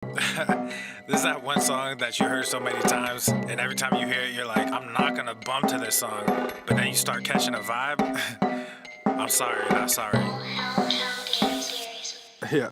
This is that one song that you heard so many times, and every time you hear it, you're like, I'm not gonna bump to this song. But then you start catching a vibe. I'm sorry, not sorry. Yeah.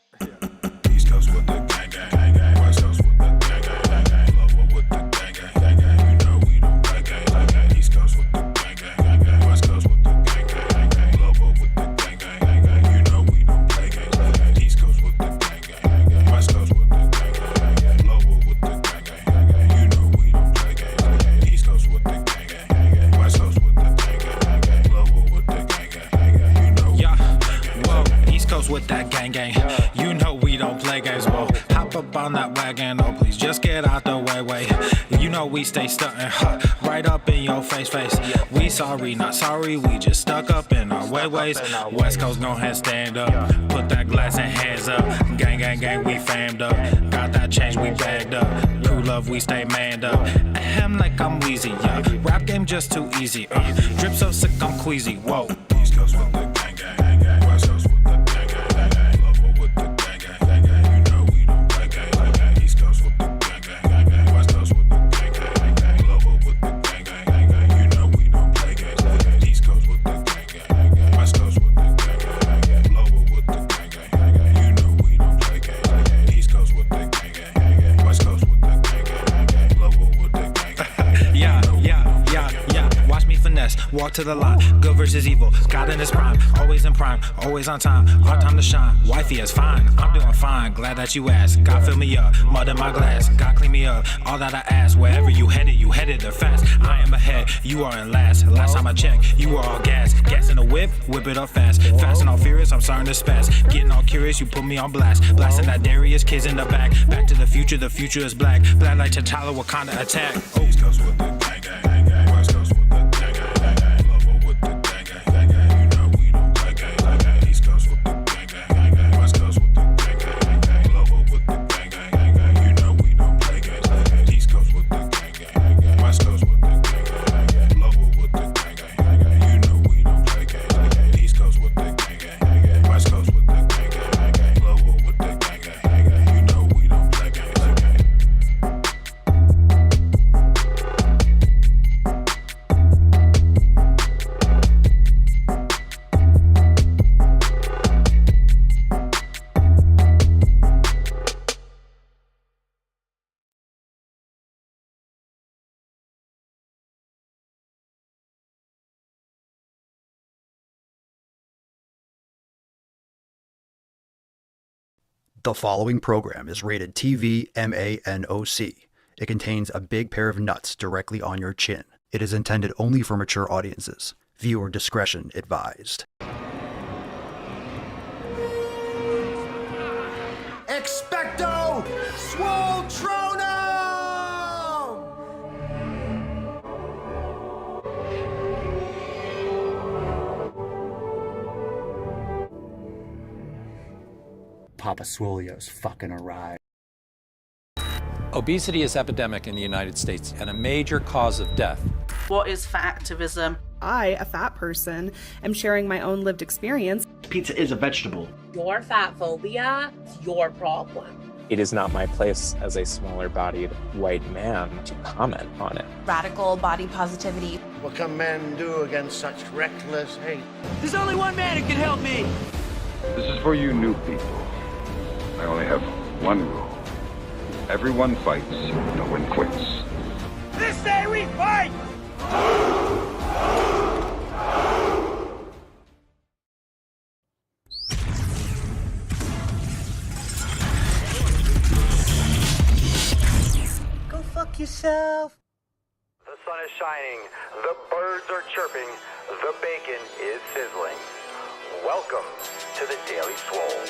East Coast with the gang, gang, gang, gang. West Coast with the gang, gang, gang, gang. Lower with the gang, gang, gang, gang. You know we don't play gang, gang, gang. East Coast with the gang, gang, gang, gang. West Coast with the gang, gang, gang, gang. Lower with the gang, gang, gang, gang. You know we don't play gang, gang, gang. East Coast with the gang, gang, gang, gang. West Coast with the gang, gang, gang, gang. Lower with the gang, gang, gang, gang. You know we don't play gang, gang, gang. East Coast with the gang, gang, gang, gang. West Coast with the gang, gang, gang, gang. Lower with the gang, gang, gang, gang. You know we don't play gang, whoa. East Coast with that gang, gang. You know we don't play games, whoa. Hop up on that wagon, oh please just get out the way. You know we stay stuntin', right up in your face. We sorry, not sorry, we just stuck up in our ways. West Coast gon' head stand up, put that glass and hands up. Gang, gang, gang, we fammed up. Got that change, we bagged up. True love, we stay manned up. Ahem like I'm wheezy, yeah. Rap game just too easy, drip so sick I'm queasy, whoa. East Coast with the gang, gang, gang. West Coast with the gang, gang, gang, gang. Lower with the gang, gang, gang, gang. You know we don't play gang, gang, gang. East Coast with the gang, gang, gang, gang. West Coast with the gang, gang, gang, gang. Lower with the gang, gang, gang, gang. You know we don't play gang, gang, gang. East Coast with the gang, gang, gang. West Coast with the gang, gang, gang. Lower with the gang, gang, gang, gang. You know we don't play gang, gang, gang. East Coast with the gang, gang, gang. West Coast with the gang, gang, gang. Lower with the gang, gang, gang. Yeah. Watch me finesse, walk to the line. Good versus evil, God in his prime. Always in prime, always on time. Our time to shine, wifey is fine. I'm doing fine, glad that you asked. God fill me up, mud in my glass. God clean me up, all that I ask. Wherever you headed there fast. I am ahead, you are in last. Last time I checked, you were all gas. Gas in the whip it up fast. Fast and all furious, I'm starting to spaz. Getting all curious, you put me on blast. Blasting that Darius, kids in the back. Back to the future is black. Black like T'Challa, Wakanda attack. East Coast with the gang, gang, gang. West Coast with the gang, gang, gang. Lower with the gang, gang, gang. You know we don't play gang, gang. East Coast with the gang, gang, gang. West Coast with the gang, gang, gang. Lower with the gang, gang, gang. You know we don't play gang, gang. East Coast with the gang, gang, gang. West Coast with the gang, gang, gang. Lower with the gang, gang, gang. You know we don't play gang, gang. East Coast with the gang, gang, gang. West Coast with the gang, gang, gang. Lower with the gang, gang, gang. You know we don't play gang, gang. The following program is rated TV MANOC. It contains a big pair of nuts directly on your chin. It is intended only for mature audiences. Viewer discretion advised. Expecto Swole Trono! Papa Swolio's fucking arrived. Obesity is epidemic in the United States and a major cause of death. What is fat activism? I, a fat person, am sharing my own lived experience. Pizza is a vegetable. Your fat phobia is your problem. It is not my place as a smaller-bodied white man to comment on it. Radical body positivity. What can men do against such reckless hate? There's only one man who can help me. This is for you new people. I only have one rule. Everyone fights, no one quits. This day we fight! Go fuck yourself. The sun is shining, the birds are chirping, the bacon is sizzling. Welcome to the Daily Swole.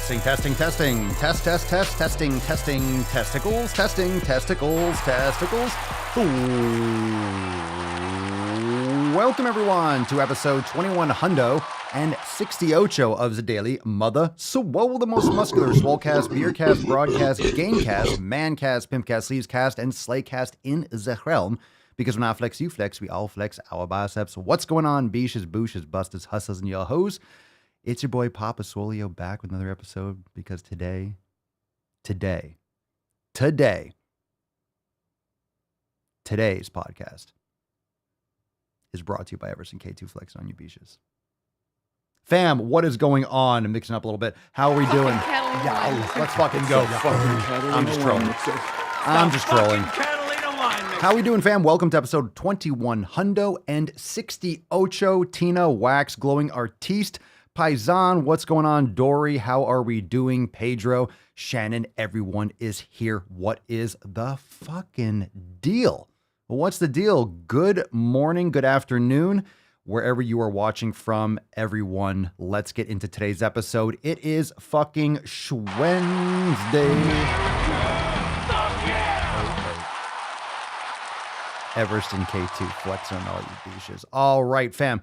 Testing. Testicles. Welcome everyone to episode 21 hundo and 68 of the Daily Mother Swole, the most muscular swolecast, beercast, broadcast, gamecast, mancast, pimpcast, sleevescast, and slaycast in the realm. Because when I flex, you flex, we all flex our biceps. What's going on, beaches, booshes, busters, hustlers, and your hoes? It's your boy Papa Swole back with another episode because today's podcast is brought to you by Everson K2 Flex on you beaches. Fam, what is going on? I'm mixing up a little bit. How are we doing? Yeah, let's fucking go. I'm just trolling. How are we doing, fam? Welcome to episode 2168. Tina, Wax, Glowing Artiste, Paisan, what's going on? Dory, how are we doing? Pedro, Shannon, everyone is here. What is the fucking deal? Well, what's the deal? Good morning, good afternoon, wherever you are watching from, everyone. Let's get into today's episode. It is fucking Wednesday. Everson K2 Flex on all you beaches. All right, fam.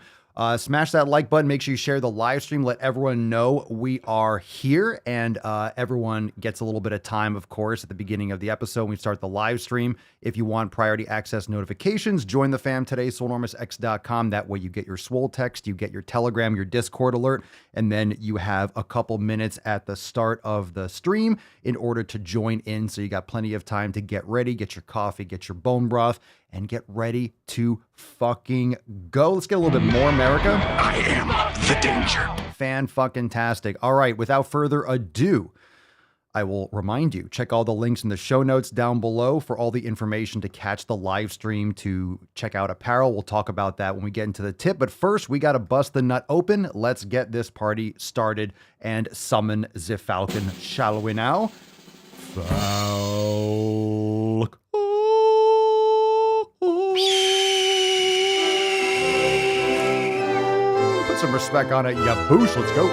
Smash that like button. Make sure you share the live stream. Let everyone know we are here, and everyone gets a little bit of time, of course, at the beginning of the episode when we start the live stream. If you want priority access notifications, join the fam today, swolenormousx.com. That way you get your Swole text, you get your Telegram, your Discord alert, and then you have a couple minutes at the start of the stream in order to join in. So you got plenty of time to get ready, get your coffee, get your bone broth, and get ready to fucking go. Let's get a little bit more America. I am the danger. Fan-fucking-tastic. All right, without further ado, I will remind you, check all the links in the show notes down below for all the information to catch the live stream, to check out apparel. We'll talk about that when we get into the tip. But first, we got to bust the nut open. Let's get this party started and summon the Falcon, shall we now? Falcon. Put some respect on it, ya boosh. Let's go.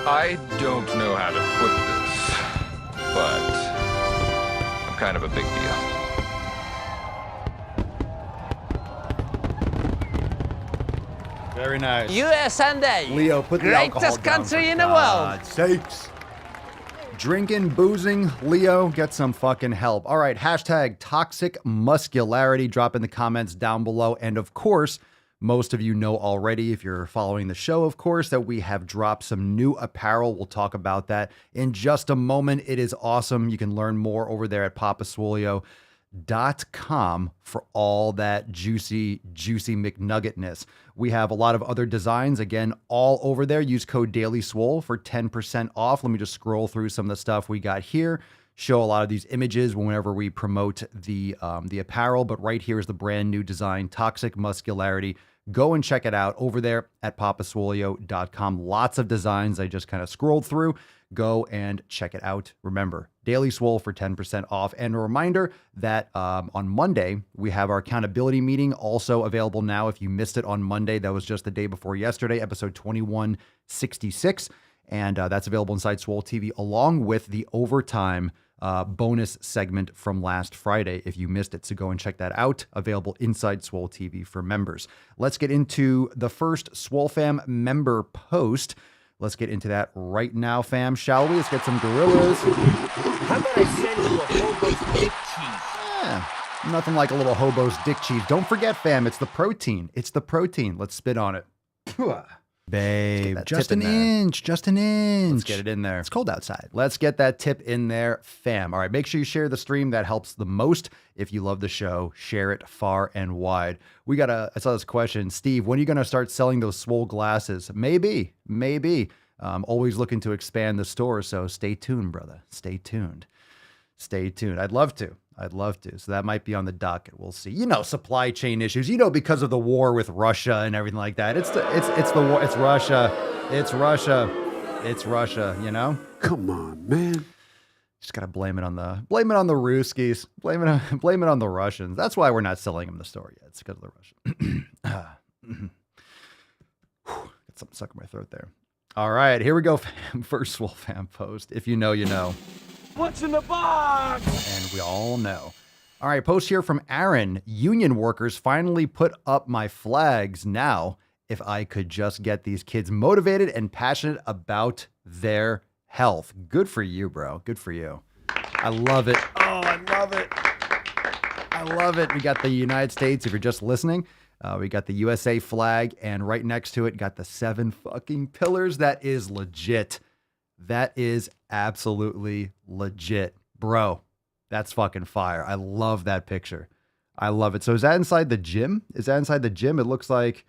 I don't know how to put this, but I'm kind of a big deal. Very nice. U.S. and A. Leo, put the alcohol greatest down, country for in the world. God's sakes. Drinking, boozing, Leo, get some fucking help. All right, hashtag toxic muscularity. Drop in the comments down below. And of course, most of you know already, if you're following the show, of course, that we have dropped some new apparel. We'll talk about that in just a moment. It is awesome. You can learn more over there at papaswolio.com for all that juicy McNuggetness. We have a lot of other designs, again, all over there. Use code DailySwole for 10% off. Let me just scroll through some of the stuff we got here. Show a lot of these images whenever we promote the apparel, but right here is the brand new design, Toxic Muscularity. Go and check it out over there at papaswolio.com. Lots of designs I just kind of scrolled through. Go and check it out. Remember, Daily Swole for 10% off. And a reminder that on Monday, we have our accountability meeting, also available now. If you missed it on Monday, that was just the day before yesterday, episode 2166. And that's available inside Swole TV, along with the overtime bonus segment from last Friday if you missed it. So go and check that out. Available inside Swole TV for members. Let's get into the first Swole Fam member post. Let's get into that right now, fam, shall we? Let's get some gorillas. How about I send you a hobo's dick cheese? Yeah, nothing like a little hobo's dick cheese. Don't forget, fam, it's the protein. It's the protein. Let's spit on it. Babe, just an inch. Let's get it in there. It's cold outside. Let's get that tip in there, fam. All right, make sure you share the stream. That helps the most. If you love the show, share it far and wide. I saw this question. Steve, when are you going to start selling those Swole glasses? Maybe. Always looking to expand the store, so stay tuned, brother. Stay tuned. Stay tuned. I'd love to. So that might be on the docket. We'll see. Supply chain issues. Because of the war with Russia and everything like that. It's the war. It's Russia. It's Russia. Come on, man. Just gotta blame it on the Ruskies. Blame it on the Russians. That's why we're not selling them the store yet. It's because of the Russians. Got something stuck in my throat there. All right, here we go. First Swole fan post. If you know, you know. What's in the box? And we all know. All right, post here from Aaron. Union workers finally put up my flags now. If I could just get these kids motivated and passionate about their health. Good for you, bro. Good for you. I love it. Oh, I love it. I love it. We got the United States, if you're just listening. We got the USA flag, and right next to it, got the 7 fucking pillars. That is legit. That is absolutely legit. Bro, that's fucking fire. I love that picture. I love it. So is that inside the gym? It looks like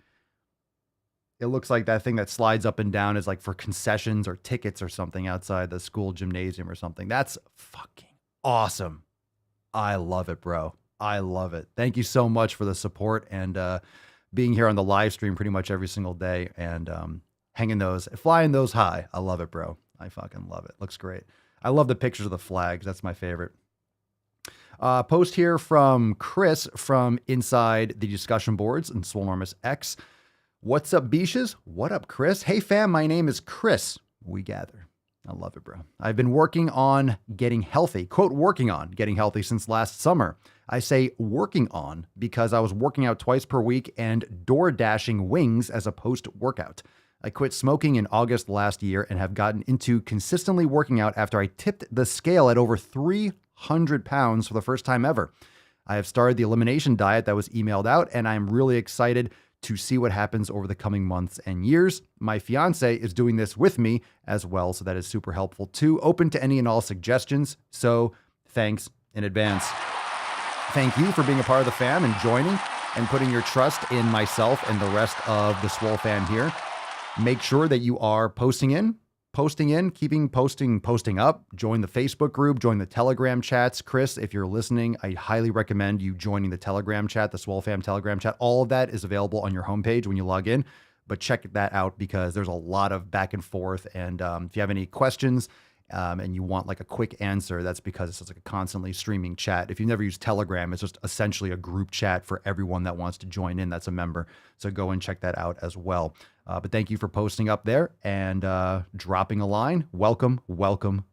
that thing that slides up and down is like for concessions or tickets or something outside the school gymnasium or something. That's fucking awesome. I love it, bro. I love it. Thank you so much for the support and being here on the live stream pretty much every single day and flying those high. I love it, bro. I fucking love it. Looks great. I love the pictures of the flags. That's my favorite. Post here from Chris from inside the discussion boards in Swolenormous X. What's up, Beaches? What up, Chris? Hey, fam, my name is Chris. We gather. I love it, bro. I've been working on getting healthy. Quote, working on getting healthy since last summer. I say working on because I was working out twice per week and door dashing wings as a post-workout. I quit smoking in August last year and have gotten into consistently working out after I tipped the scale at over 300 pounds for the first time ever. I have started the elimination diet that was emailed out, and I'm really excited to see what happens over the coming months and years. My fiance is doing this with me as well, so that is super helpful too. Open to any and all suggestions, so thanks in advance. Thank you for being a part of the fam and joining and putting your trust in myself and the rest of the Swole fam here. Make sure that you are posting in, keeping posting up. Join the Facebook group, join the Telegram chats. Chris, if you're listening, I highly recommend you joining the Telegram chat, the Swole fam Telegram chat. All of that is available on your homepage when you log in, but check that out because there's a lot of back and forth. And if you have any questions and you want like a quick answer, that's because it's like a constantly streaming chat. If you've never used Telegram, it's just essentially a group chat for everyone that wants to join in that's a member. So go and check that out as well. But thank you for posting up there and dropping a line. Welcome to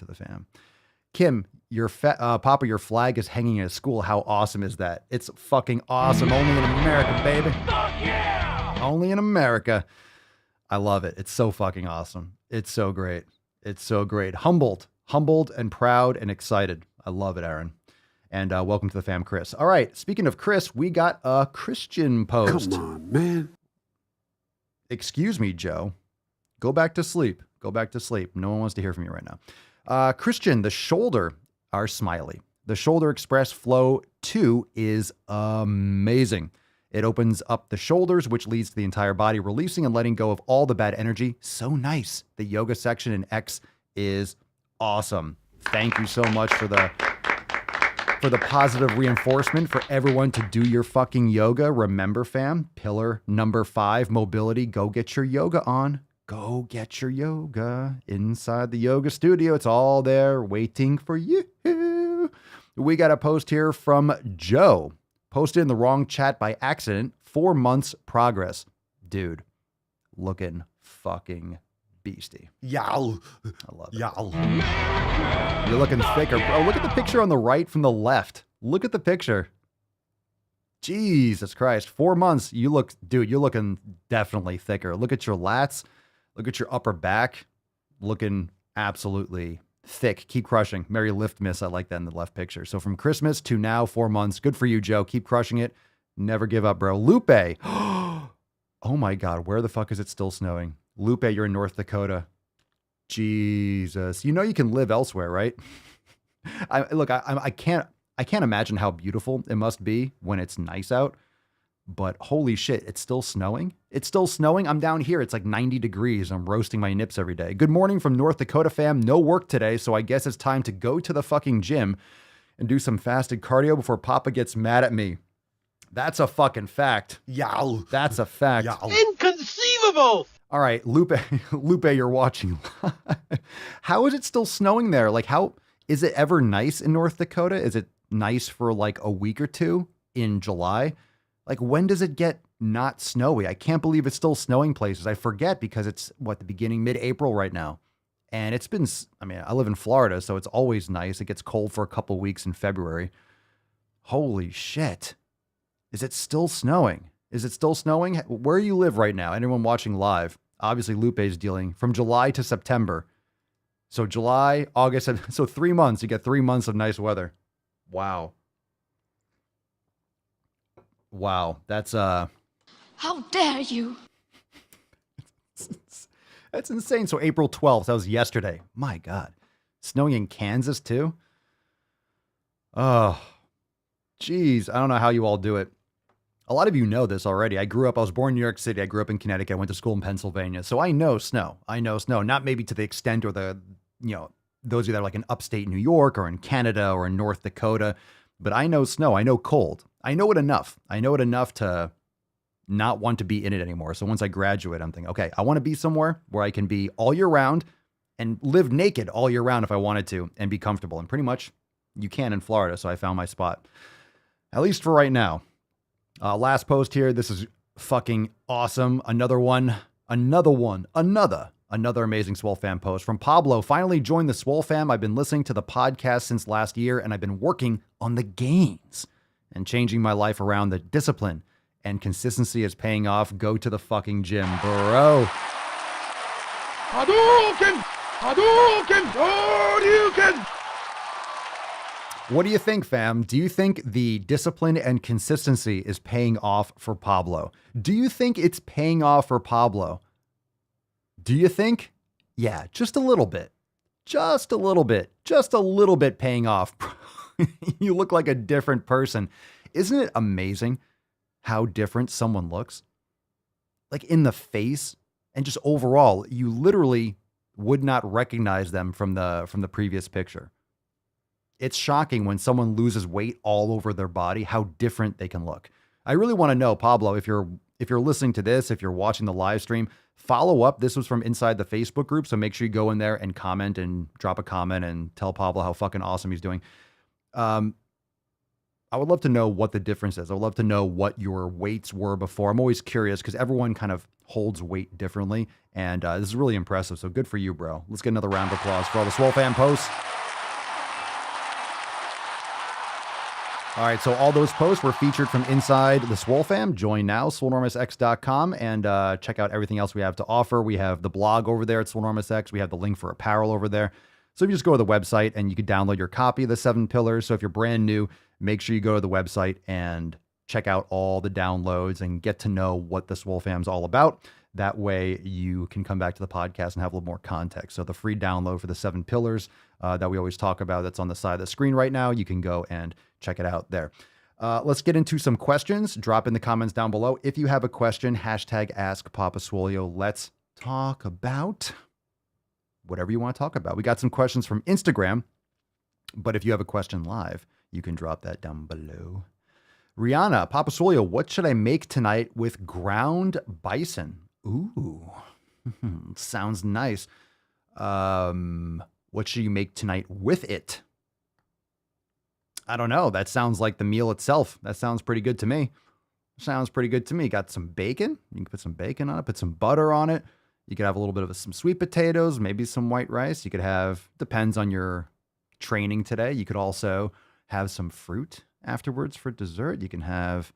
the fam. Kim, Papa, your flag is hanging at school. How awesome is that? It's fucking awesome. Only in America, baby. Fuck yeah! Only in America. I love it. It's so fucking awesome. It's so great. It's so great. Humbled and proud and excited. I love it, Aaron. And welcome to the fam, Chris. All right. Speaking of Chris, we got a Christian post. Come on, man. Excuse me, Joe. Go back to sleep. Go back to sleep. No one wants to hear from you right now. Christian, the shoulder, our smiley. The Shoulder Express Flow 2 is amazing. It opens up the shoulders, which leads to the entire body, releasing and letting go of all the bad energy. So nice. The yoga section in X is awesome. Thank you so much for the positive reinforcement for everyone to do your fucking yoga. Remember, fam, pillar number 5, mobility. Go get your yoga on. Go get your yoga inside the yoga studio. It's all there waiting for you. We got a post here from Joe. Posted in the wrong chat by accident. 4 months progress. Dude, looking fucking beastie. Yow. I love it. Yow. You're looking thicker, bro. Look at the picture on the right from the left. Look at the picture. Jesus Christ. 4 months. You're looking definitely thicker. Look at your lats. Look at your upper back. Looking absolutely thick. Keep crushing. Merry lift miss. I like that in the left picture. So from Christmas to now, 4 months. Good for you, Joe. Keep crushing it. Never give up, bro. Lupe. Oh my God. Where the fuck is it still snowing? Lupe, you're in North Dakota. Jesus. You know you can live elsewhere, right? I can't imagine how beautiful it must be when it's nice out. But holy shit, it's still snowing. It's still snowing. I'm down here. It's like 90 degrees. I'm roasting my nips every day. Good morning from North Dakota, fam. No work today, so I guess it's time to go to the fucking gym and do some fasted cardio before Papa gets mad at me. That's a fucking fact. Yow. That's a fact. Yow. Inconceivable! All right, Lupe, you're watching. How is it still snowing there? Like, how is it ever nice in North Dakota? Is it nice for like a week or two in July? Like, when does it get not snowy? I can't believe it's still snowing places. I forget because it's the beginning, mid-April right now. And it's been, I mean, I live in Florida, so it's always nice. It gets cold for a couple weeks in February. Holy shit. Is it still snowing? Is it still snowing? Where you live right now? Anyone watching live? Obviously, Lupe's dealing from July to September. So July, August, so 3 months. You get 3 months of nice weather. Wow. Wow. That's, How dare you? That's insane. So April 12th, that was yesterday. My God. Snowing in Kansas too? Oh, geez. I don't know how you all do it. A lot of you know this already. I was born in New York City. I grew up in Connecticut. I went to school in Pennsylvania. So I know snow. Not maybe to the extent or those of you that are like in upstate New York or in Canada or in North Dakota, but I know snow. I know cold. I know it enough. I know it enough to not want to be in it anymore. So once I graduate, I'm thinking, okay, I want to be somewhere where I can be all year round and live naked all year round if I wanted to and be comfortable. And pretty much you can in Florida. So I found my spot, at least for right now. Last post here. This is fucking awesome. Another amazing Swole Fam post from Pablo. Finally joined the Swole Fam. I've been listening to the podcast since last year and I've been working on the gains and changing my life around. The discipline and consistency is paying off. Go to the fucking gym, bro. Hadouken! Hadouken! Hadouken! What do you think, fam? Do you think the discipline and consistency is paying off for Pablo? Do you think it's paying off for Pablo? Do you think? Yeah, just a little bit. Just a little bit. Just a little bit paying off. You look like a different person. Isn't it amazing how different someone looks? Like in the face and just overall, you literally would not recognize them from the previous picture. It's shocking when someone loses weight all over their body, how different they can look. I really want to know, Pablo, if you're listening to this, if you're watching the live stream, follow up. This was from inside the Facebook group, so make sure you go in there and comment and drop a comment and tell Pablo how fucking awesome he's doing. I would love to know what the difference is. I would love to know what your weights were before. I'm always curious because everyone kind of holds weight differently, and this is really impressive. So good for you, bro. Let's get another round of applause for all the Swole Fam posts. All right, so all those posts were featured from inside the Swole Fam. Join now, swolenormousx.com, and check out everything else we have to offer. We have the blog over there at swolenormousx. We have the link for apparel over there. So if you just go to the website and you can download your copy of the 7 Pillars. So if you're brand new, make sure you go to the website and check out all the downloads and get to know what the Swole Fam's all about. That way you can come back to the podcast and have a little more context. So the free download for the 7 Pillars that we always talk about, that's on the side of the screen right now. You can go and check it out there. Let's get into some questions. Drop in the comments down below. If you have a question, hashtag Ask Papa Swolio. Let's talk about whatever you want to talk about. We got some questions from Instagram, but if you have a question live, you can drop that down below. Rihanna, Papa Swolio, what should I make tonight with ground bison? Ooh, sounds nice. What should you make tonight with it? I don't know. That sounds like the meal itself. That sounds pretty good to me. Got some bacon. You can put some bacon on it, put some butter on it. You could have a little bit of some sweet potatoes, maybe some white rice. You could have, depends on your training today. You could also have some fruit afterwards for dessert. You can have,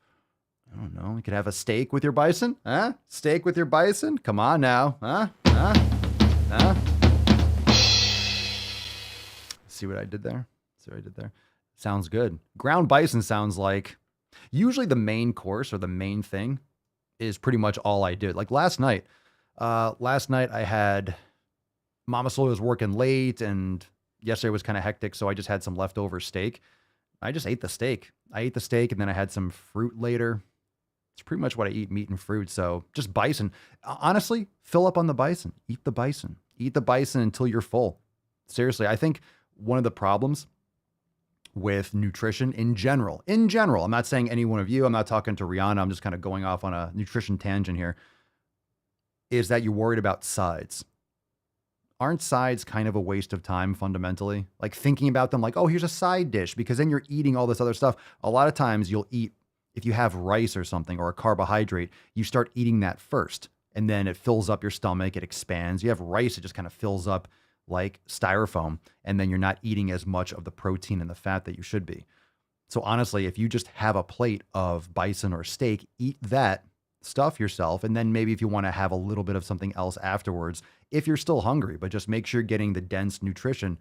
I don't know, you could have a steak with your bison. Huh? Steak with your bison? Come on now. Huh? See what I did there? Sounds good. Ground bison sounds like usually the main course or the main thing is pretty much all I did. Like last night I had Mama Swole was working late and yesterday was kind of hectic. So I just had some leftover steak. I just ate the steak. And then I had some fruit later. It's pretty much what I eat, meat and fruit. So just bison. Honestly, fill up on the bison. Eat the bison. Eat the bison until you're full. Seriously, I think one of the problems with nutrition in general, I'm not saying any one of you, I'm not talking to Rihanna, I'm just kind of going off on a nutrition tangent here, is that you're worried about sides. Aren't sides kind of a waste of time fundamentally? Like thinking about them like, oh, here's a side dish, because then you're eating all this other stuff. A lot of times you'll eat, if you have rice or something or a carbohydrate, you start eating that first and then it fills up your stomach, it expands. You have rice, it just kind of fills up like styrofoam, and then you're not eating as much of the protein and the fat that you should be. So honestly, if you just have a plate of bison or steak, eat that, stuff yourself, and then maybe if you want to have a little bit of something else afterwards, if you're still hungry, but just make sure you're getting the dense nutrition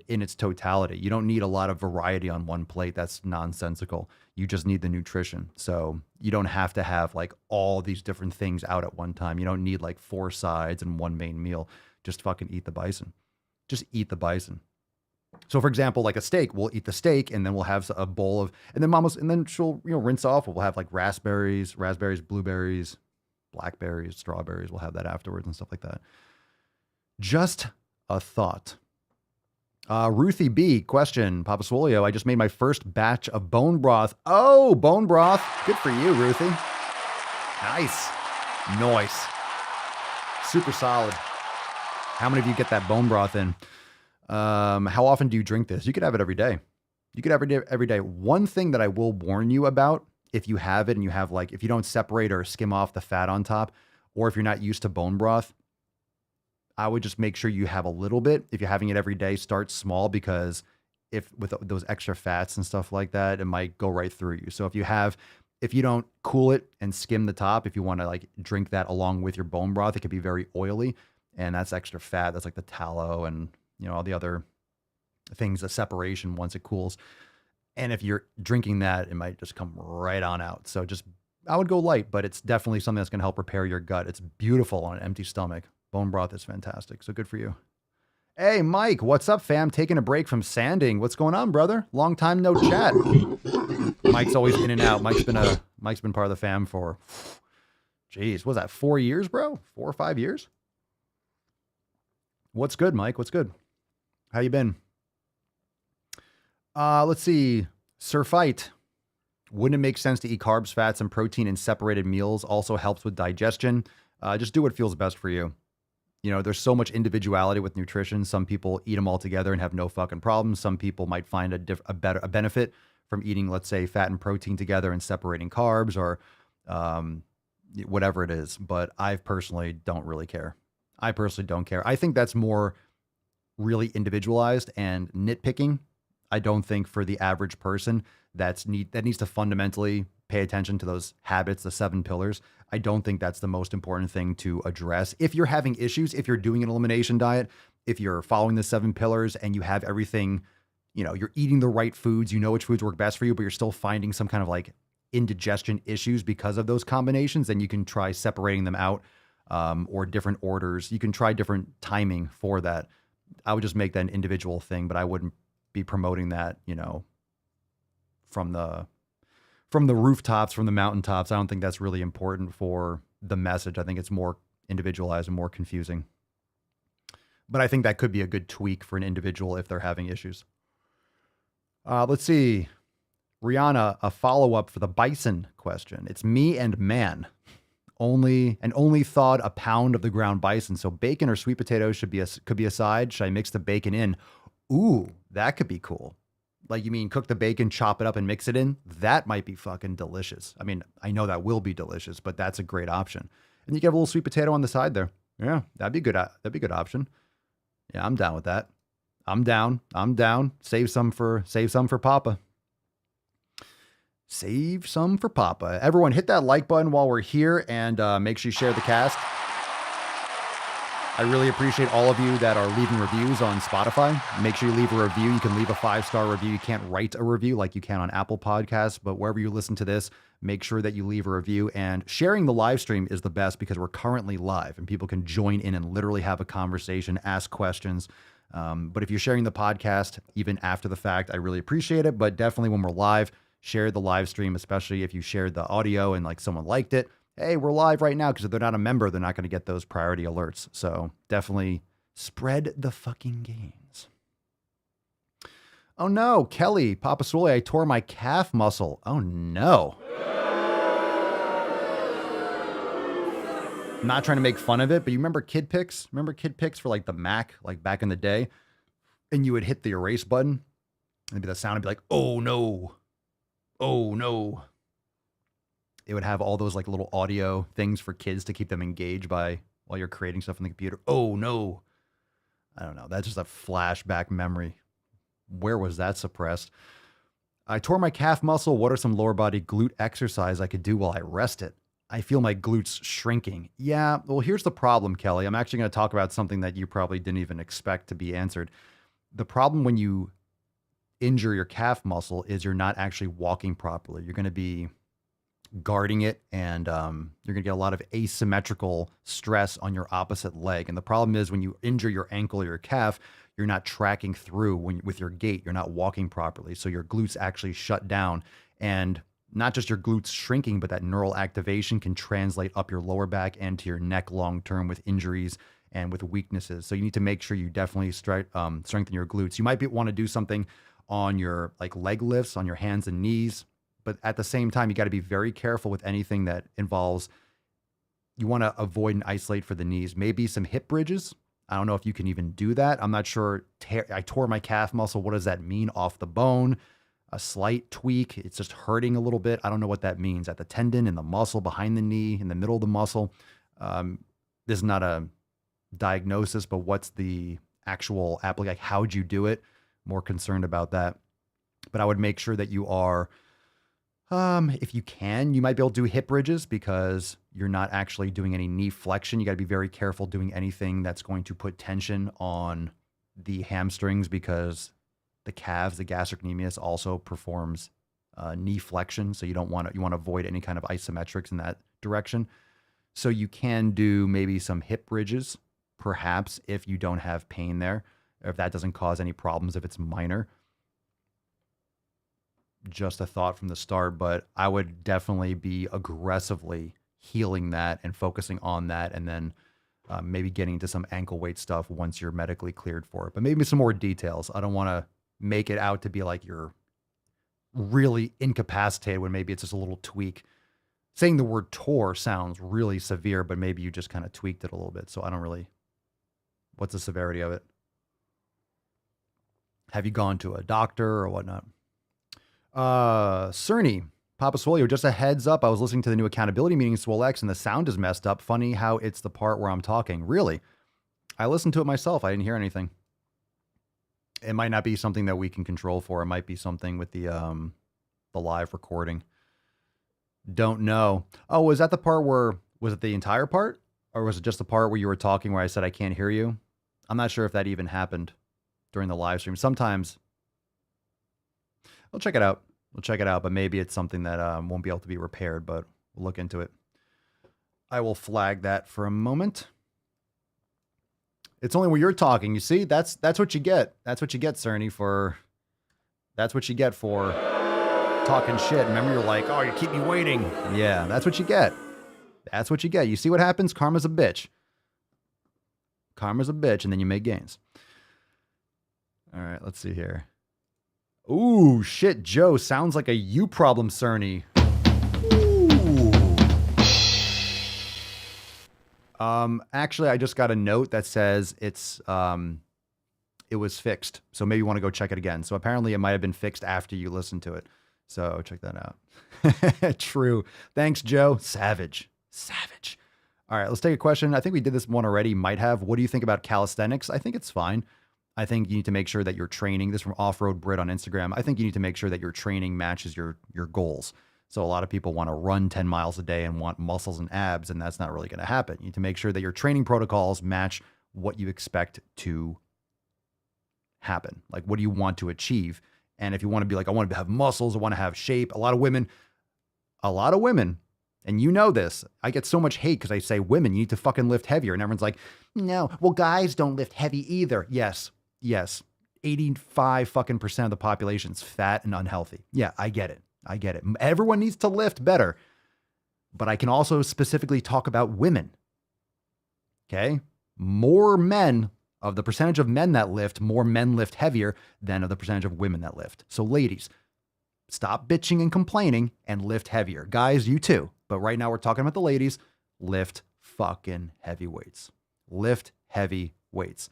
in its totality. You don't need a lot of variety on one plate. That's nonsensical. You just need the nutrition. So you don't have to have like all these different things out at one time. You don't need like 4 sides and 1 main meal. Just fucking eat the bison. Just eat the bison. So for example, like a steak, we'll eat the steak and then we'll have a bowl of, and then she'll, rinse off. We'll have like raspberries, blueberries, blackberries, strawberries. We'll have that afterwards and stuff like that. Just a thought. Ruthie B, question, Papa Swolio, I just made my first batch of bone broth. Oh, bone broth. Good for you, Ruthie. Nice. Nice. Super solid. How many of you get that bone broth in? How often do you drink this? You could have it every day. You could have it every day. One thing that I will warn you about, if you have it and you have like, if you don't separate or skim off the fat on top, or if you're not used to bone broth, I would just make sure you have a little bit. If you're having it every day, start small, because if with those extra fats and stuff like that, it might go right through you. So if you don't cool it and skim the top, if you want to like drink that along with your bone broth, it could be very oily, and that's extra fat. That's like the tallow and all the other things, the separation once it cools. And if you're drinking that, it might just come right on out. So I would go light, but it's definitely something that's going to help repair your gut. It's beautiful on an empty stomach. Bone broth is fantastic. So good for you. Hey, Mike, what's up, fam? Taking a break from sanding. What's going on, brother? Long time no chat. Mike's always in and out. Mike's been part of the fam for, geez, what was that, 4 years, bro? 4 or 5 years? What's good, Mike? What's good? How you been? Let's see. Sir Fight. Wouldn't it make sense to eat carbs, fats, and protein in separated meals? Also helps with digestion. Just do what feels best for you. There's so much individuality with nutrition. Some people eat them all together and have no fucking problems. Some people might find a benefit from eating, let's say, fat and protein together and separating carbs or whatever it is. But I personally don't really care. I personally don't care. I think that's more really individualized and nitpicking. I don't think for the average person that needs to fundamentally pay attention to those habits, the 7 pillars. I don't think that's the most important thing to address. If you're having issues, if you're doing an elimination diet, if you're following the 7 pillars and you have everything, you're eating the right foods, which foods work best for you, but you're still finding some kind of like indigestion issues because of those combinations, then you can try separating them out. Or different orders. You can try different timing for that. I would just make that an individual thing, but I wouldn't be promoting that, from the rooftops, from the mountaintops. I don't think that's really important for the message. I think it's more individualized and more confusing. But I think that could be a good tweak for an individual if they're having issues. Let's see. Rihanna, a follow-up for the bison question. It's me and man. Only thawed a pound of the ground bison. So bacon or sweet potatoes could be a side. Should I mix the bacon in? Ooh, that could be cool. Like, you mean cook the bacon, chop it up and mix it in? That might be fucking delicious. I mean, I know that will be delicious, but that's a great option. And you get a little sweet potato on the side there. Yeah, that'd be good. That'd be a good option. Yeah, I'm down with that. I'm down. Save some for Papa. Save some for Papa. Everyone, hit that like button while we're here, and make sure you share the cast. I really appreciate all of you that are leaving reviews on Spotify. Make sure you leave a review. You can leave a 5-star review. You can't write a review like you can on Apple Podcasts, but wherever you listen to this, make sure that you leave a review. And sharing the live stream is the best because we're currently live and people can join in and literally have a conversation, ask questions. But if you're sharing the podcast, even after the fact, I really appreciate it. But definitely when we're live, share the live stream, especially if you shared the audio and like someone liked it. Hey, we're live right now, because if they're not a member, they're not going to get those priority alerts. So definitely spread the fucking gains. Oh no, Kelly, Papa Swole, I tore my calf muscle. Oh no. I'm not trying to make fun of it, but you remember Kid Pics? Remember Kid Pics for like the Mac, like back in the day? And you would hit the erase button, and it'd be the sound would be like, oh no. Oh no. It would have all those like little audio things for kids to keep them engaged by while you're creating stuff on the computer. Oh no. I don't know. That's just a flashback memory. Where was that suppressed? I tore my calf muscle. What are some lower body glute exercise I could do while I rest it? I feel my glutes shrinking. Yeah, well, here's the problem, Kelly. I'm actually going to talk about something that you probably didn't even expect to be answered. The problem when you injure your calf muscle is you're not actually walking properly. You're going to be guarding it, and you're going to get a lot of asymmetrical stress on your opposite leg. And the problem is when you injure your ankle or your calf, you're not tracking through with your gait. You're not walking properly. So your glutes actually shut down, and not just your glutes shrinking, but that neural activation can translate up your lower back and to your neck long-term with injuries and with weaknesses. So you need to make sure you definitely strengthen your glutes. You might want to do something on your like leg lifts on your hands and knees, but at the same time, you got to be very careful with anything that involves, you want to avoid and isolate for the knees. Maybe some hip bridges. I don't know if you can even do that. I'm not sure. I tore my calf muscle. What does that mean? Off the bone? A slight tweak. It's just hurting a little bit. I don't know what that means. At the tendon, in the muscle, behind the knee, in the middle of the muscle. This is not a diagnosis, but what's the actual like how'd you do it? More concerned about that. But I would make sure that you are, if you can, you might be able to do hip bridges because you're not actually doing any knee flexion. You got to be very careful doing anything that's going to put tension on the hamstrings, because the calves, the gastrocnemius also performs knee flexion. So you want to avoid any kind of isometrics in that direction. So you can do maybe some hip bridges, perhaps, if you don't have pain there, or if that doesn't cause any problems, if it's minor. Just a thought from the start, but I would definitely be aggressively healing that and focusing on that, and then maybe getting into some ankle weight stuff once you're medically cleared for it. But maybe some more details. I don't want to make it out to be like you're really incapacitated when maybe it's just a little tweak. Saying the word tore sounds really severe, but maybe you just kind of tweaked it a little bit. So I don't really, what's the severity of it? Have you gone to a doctor or whatnot? Cerny, Papa Swole, just a heads up. I was listening to the new accountability meeting, Swole X, and the sound is messed up. Funny how it's the part where I'm talking. Really? I listened to it myself. I didn't hear anything. It might not be something that we can control for. It might be something with the live recording. Don't know. Oh, was that the part where, was it the entire part? Or was it just the part where you were talking where I said I can't hear you? I'm not sure if that even happened during the live stream. Sometimes we'll check it out. We'll check it out, but maybe it's something that won't be able to be repaired, but we'll look into it. I will flag that for a moment. It's only when you're talking, you see? That's what you get. That's what you get, Cerny, for... That's what you get for talking shit. Remember, you're like, oh, you keep me waiting. Yeah, that's what you get. That's what you get. You see what happens? Karma's a bitch. Karma's a bitch, and then you make gains. All right, let's see here. Ooh, shit, Joe. Sounds like a you problem, Cerny. Ooh. Actually, I just got a note that says it was fixed. So maybe you want to go check it again. So apparently it might have been fixed after you listened to it. So check that out. True. Thanks, Joe. Savage. Savage. All right, let's take a question. I think we did this one already. Might have. What do you think about calisthenics? I think it's fine. I think you need to make sure that your training, this from Off-Road Brit on Instagram, I think you need to make sure that your training matches your goals. So a lot of people want to run 10 miles a day and want muscles and abs, and that's not really going to happen. You need to make sure that your training protocols match what you expect to happen. Like, what do you want to achieve? And if you want to be like, I want to have muscles, I want to have shape. A lot of women, and you know this, I get so much hate because I say, women, you need to fucking lift heavier. And everyone's like, no, well, guys don't lift heavy either. Yes. 85% of the population is fat and unhealthy. Yeah, I get it. I get it. Everyone needs to lift better. But I can also specifically talk about women. Okay? More men, of the percentage of men that lift, more men lift heavier than of the percentage of women that lift. So ladies, stop bitching and complaining and lift heavier. Guys, you too. But right now we're talking about the ladies. Lift fucking heavy weights. Lift heavy weights.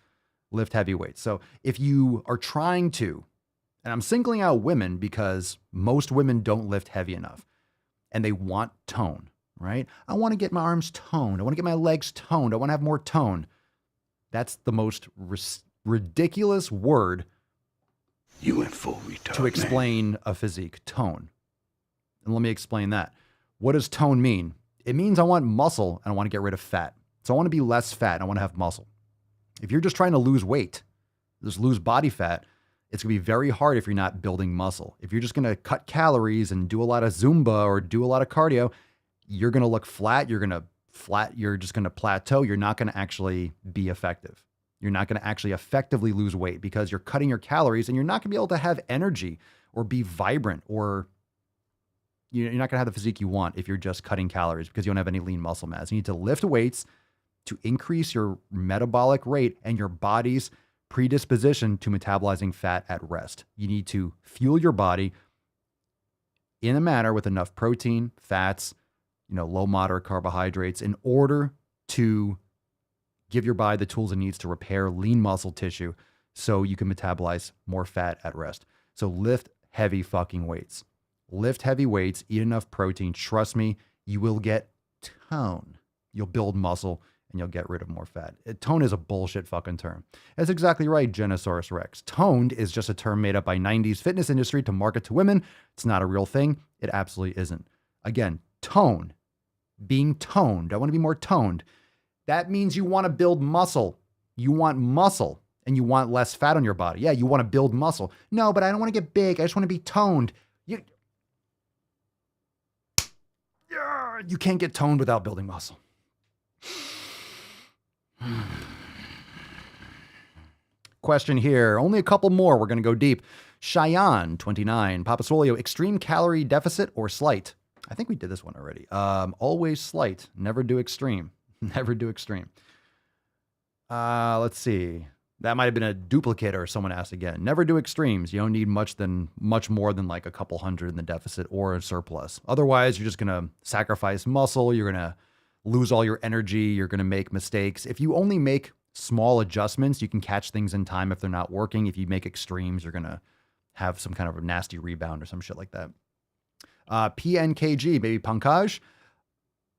Lift heavy weights. So if you are trying to, and I'm singling out women because most women don't lift heavy enough and they want tone, right? I want to get my arms toned. I want to get my legs toned. I want to have more tone. That's the most ridiculous word You went full retard, to explain a physique, tone. And let me explain that. What does tone mean? It means I want muscle and I want to get rid of fat. So I want to be less fat and I want to have muscle. If you're just trying to lose weight, just lose body fat, it's going to be very hard if you're not building muscle. If you're just going to cut calories and do a lot of Zumba or do a lot of cardio, you're going to look flat. You're just going to plateau. You're not going to actually be effective. You're not going to actually effectively lose weight because you're cutting your calories and you're not going to be able to have energy or be vibrant, or you're not going to have the physique you want if you're just cutting calories because you don't have any lean muscle mass. You need to lift weights to increase your metabolic rate and your body's predisposition to metabolizing fat at rest. You need to fuel your body in a manner with enough protein, fats, low, moderate carbohydrates in order to give your body the tools it needs to repair lean muscle tissue so you can metabolize more fat at rest. So lift heavy fucking weights. Lift heavy weights, eat enough protein. Trust me, you will get tone. You'll build muscle and you'll get rid of more fat. Tone is a bullshit fucking term. That's exactly right, Genosaurus Rex. Toned is just a term made up by 90s fitness industry to market to women. It's not a real thing. It absolutely isn't. Again, tone. Being toned. I want to be more toned. That means you want to build muscle. You want muscle and you want less fat on your body. Yeah, you want to build muscle. No, but I don't want to get big. I just want to be toned. You can't get toned without building muscle. Question here. Only a couple more. We're going to go deep. Cheyenne, 29. Papa Swole, extreme calorie deficit or slight? I think we did this one already. Always slight. Never do extreme. Never do extreme. Let's see. That might have been a duplicate or someone asked again. Never do extremes. You don't need much more than like a couple hundred in the deficit or a surplus. Otherwise, you're just going to sacrifice muscle. You're going to lose all your energy. You're going to make mistakes. If you only make small adjustments, you can catch things in time if they're not working. If you make extremes, you're going to have some kind of a nasty rebound or some shit like that. PNKG, maybe Pankaj,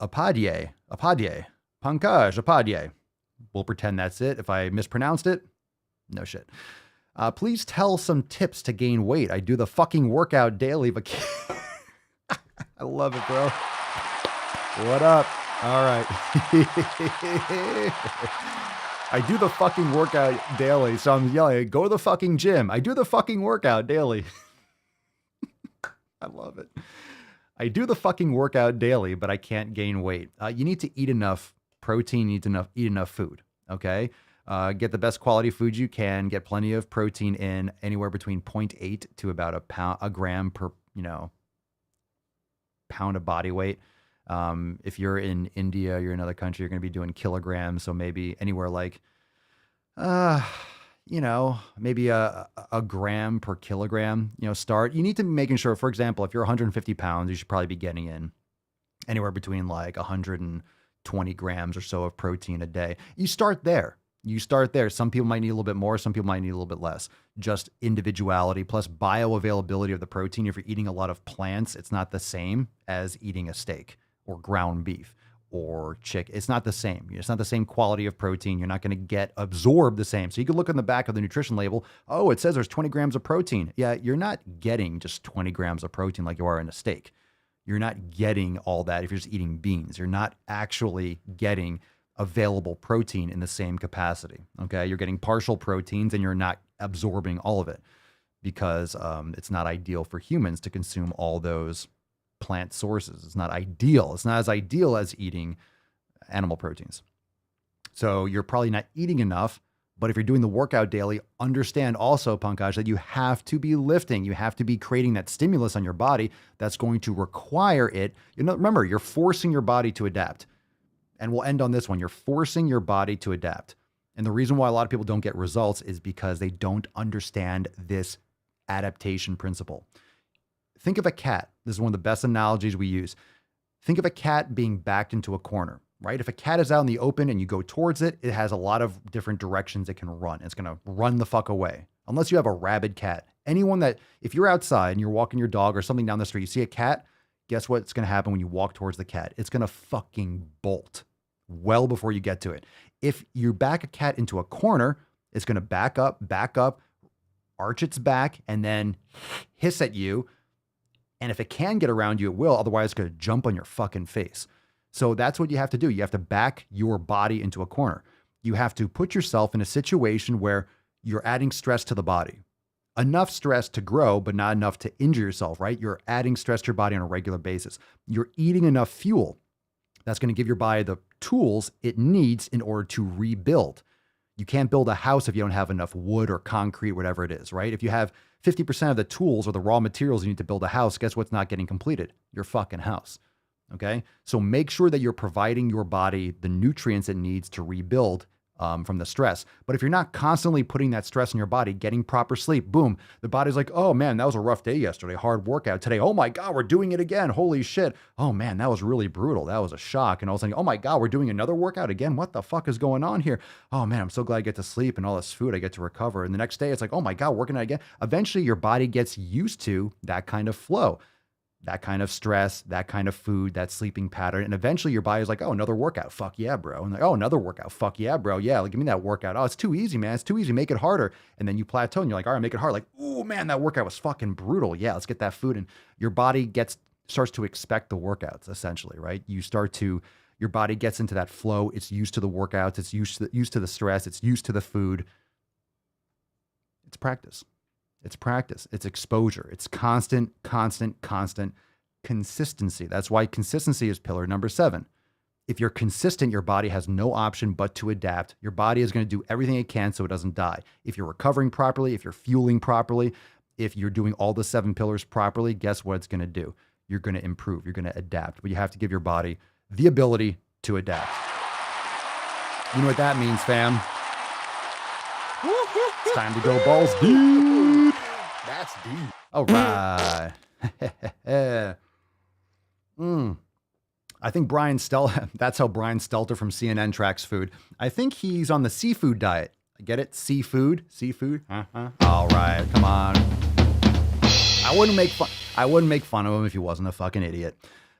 Apadye, Pankaj, Apadye. We'll pretend that's it. If I mispronounced it, no shit. Please tell some tips to gain weight. I do the fucking workout daily, but I love it, bro. What up? All right. I do the fucking workout daily, so I'm yelling, go to the fucking gym. I do the fucking workout daily. I love it. I do the fucking workout daily, but I can't gain weight. You need to eat enough protein. You need to eat enough food. Okay. Get the best quality food you can. Get plenty of protein in, anywhere between 0.8 to about a gram per, pound of body weight. If you're in India, you're in another country, you're going to be doing kilograms. So maybe anywhere like, maybe a gram per kilogram, start. You need to be making sure, for example, if you're 150 pounds, you should probably be getting in anywhere between like 120 grams or so of protein a day. You start there. Some people might need a little bit more. Some people might need a little bit less. Just individuality plus bioavailability of the protein. If you're eating a lot of plants, it's not the same as eating a steak or ground beef or chicken. It's not the same. It's not the same quality of protein. You're not going to get absorbed the same. So you could look on the back of the nutrition label. Oh, it says there's 20 grams of protein. Yeah, you're not getting just 20 grams of protein like you are in a steak. You're not getting all that if you're just eating beans. You're not actually getting available protein in the same capacity. Okay. You're getting partial proteins and you're not absorbing all of it because it's not ideal for humans to consume all those plant sources. It's not ideal. It's not as ideal as eating animal proteins. So you're probably not eating enough But if you're doing the workout daily, understand also, Pankaj, that you have to be lifting. You have to be creating that stimulus on your body that's going to require it. Remember, you're forcing your body to adapt. And we'll end on this one. You're forcing your body to adapt. And the reason why a lot of people don't get results is because they don't understand this adaptation principle. Think of a cat. This is one of the best analogies we use. Think of a cat being backed into a corner, right? If a cat is out in the open and you go towards it, it has a lot of different directions it can run. It's going to run the fuck away. Unless you have a rabid cat. If you're outside and you're walking your dog or something down the street, you see a cat, guess what's going to happen when you walk towards the cat? It's going to fucking bolt well before you get to it. If you back a cat into a corner, it's going to back up, arch its back, and then hiss at you. And if it can get around you, it will. Otherwise, it's going to jump on your fucking face. So that's what you have to do. You have to back your body into a corner. You have to put yourself in a situation where you're adding stress to the body. Enough stress to grow, but not enough to injure yourself, right? You're adding stress to your body on a regular basis. You're eating enough fuel that's going to give your body the tools it needs in order to rebuild. You can't build a house if you don't have enough wood or concrete, whatever it is, right? If you have 50% of the tools or the raw materials you need to build a house, guess what's not getting completed? Your fucking house. Okay? So make sure that you're providing your body the nutrients it needs to rebuild from the stress. But if you're not constantly putting that stress in your body, getting proper sleep, boom, the body's like, oh man, that was a rough day yesterday, hard workout today. Oh my God, we're doing it again. Holy shit. Oh man, that was really brutal. That was a shock. And all of a sudden, oh my God, we're doing another workout again. What the fuck is going on here? Oh man, I'm so glad I get to sleep and all this food I get to recover. And the next day it's like, oh my God, working out again. Eventually your body gets used to that kind of flow, that kind of stress, that kind of food, that sleeping pattern. And eventually your body's like, oh, another workout. Fuck yeah, bro. And like, oh, another workout. Fuck yeah, bro. Yeah, like, give me that workout. Oh, it's too easy, man. It's too easy. Make it harder. And then you plateau and you're like, all right, make it hard. Like, oh man, that workout was fucking brutal. Yeah, let's get that food. And your body starts to expect the workouts, essentially, right? Your body gets into that flow. It's used to the workouts. It's used to the stress. It's used to the food. It's practice. It's practice. It's exposure. It's constant consistency. That's why consistency is pillar number 7. If you're consistent, your body has no option but to adapt. Your body is going to do everything it can so it doesn't die. If you're recovering properly, if you're fueling properly, if you're doing all the 7 pillars properly, guess what it's going to do? You're going to improve. You're going to adapt. But you have to give your body the ability to adapt. You know what that means, fam? It's time to go balls deep. That's deep. All right. I think Brian Stelter, that's how Brian Stelter from CNN tracks food. I think he's on the seafood diet. Get it? Seafood? All right, come on. I wouldn't make fun of him if he wasn't a fucking idiot.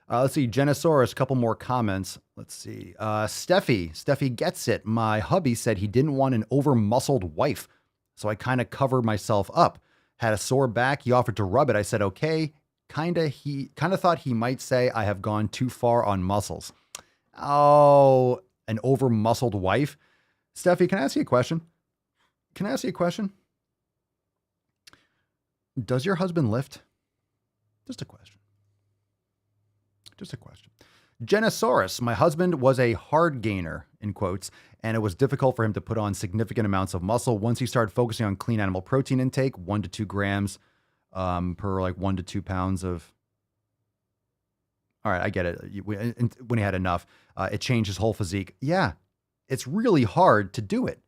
Let's see, Genosaurus, a couple more comments. Let's see. Steffi gets it. My hubby said he didn't want an over-muscled wife, so I kind of covered myself up. Had a sore back. He offered to rub it. I said, okay. He kind of thought he might say I have gone too far on muscles. Oh, an over-muscled wife. Steffi, can I ask you a question? Does your husband lift? Just a question. Genosaurus, my husband was a hard gainer, in quotes, and it was difficult for him to put on significant amounts of muscle. Once he started focusing on clean animal protein intake, 1 to 2 grams per like 1 to 2 pounds of. All right, I get it. When he had enough, it changed his whole physique. Yeah, it's really hard to do it.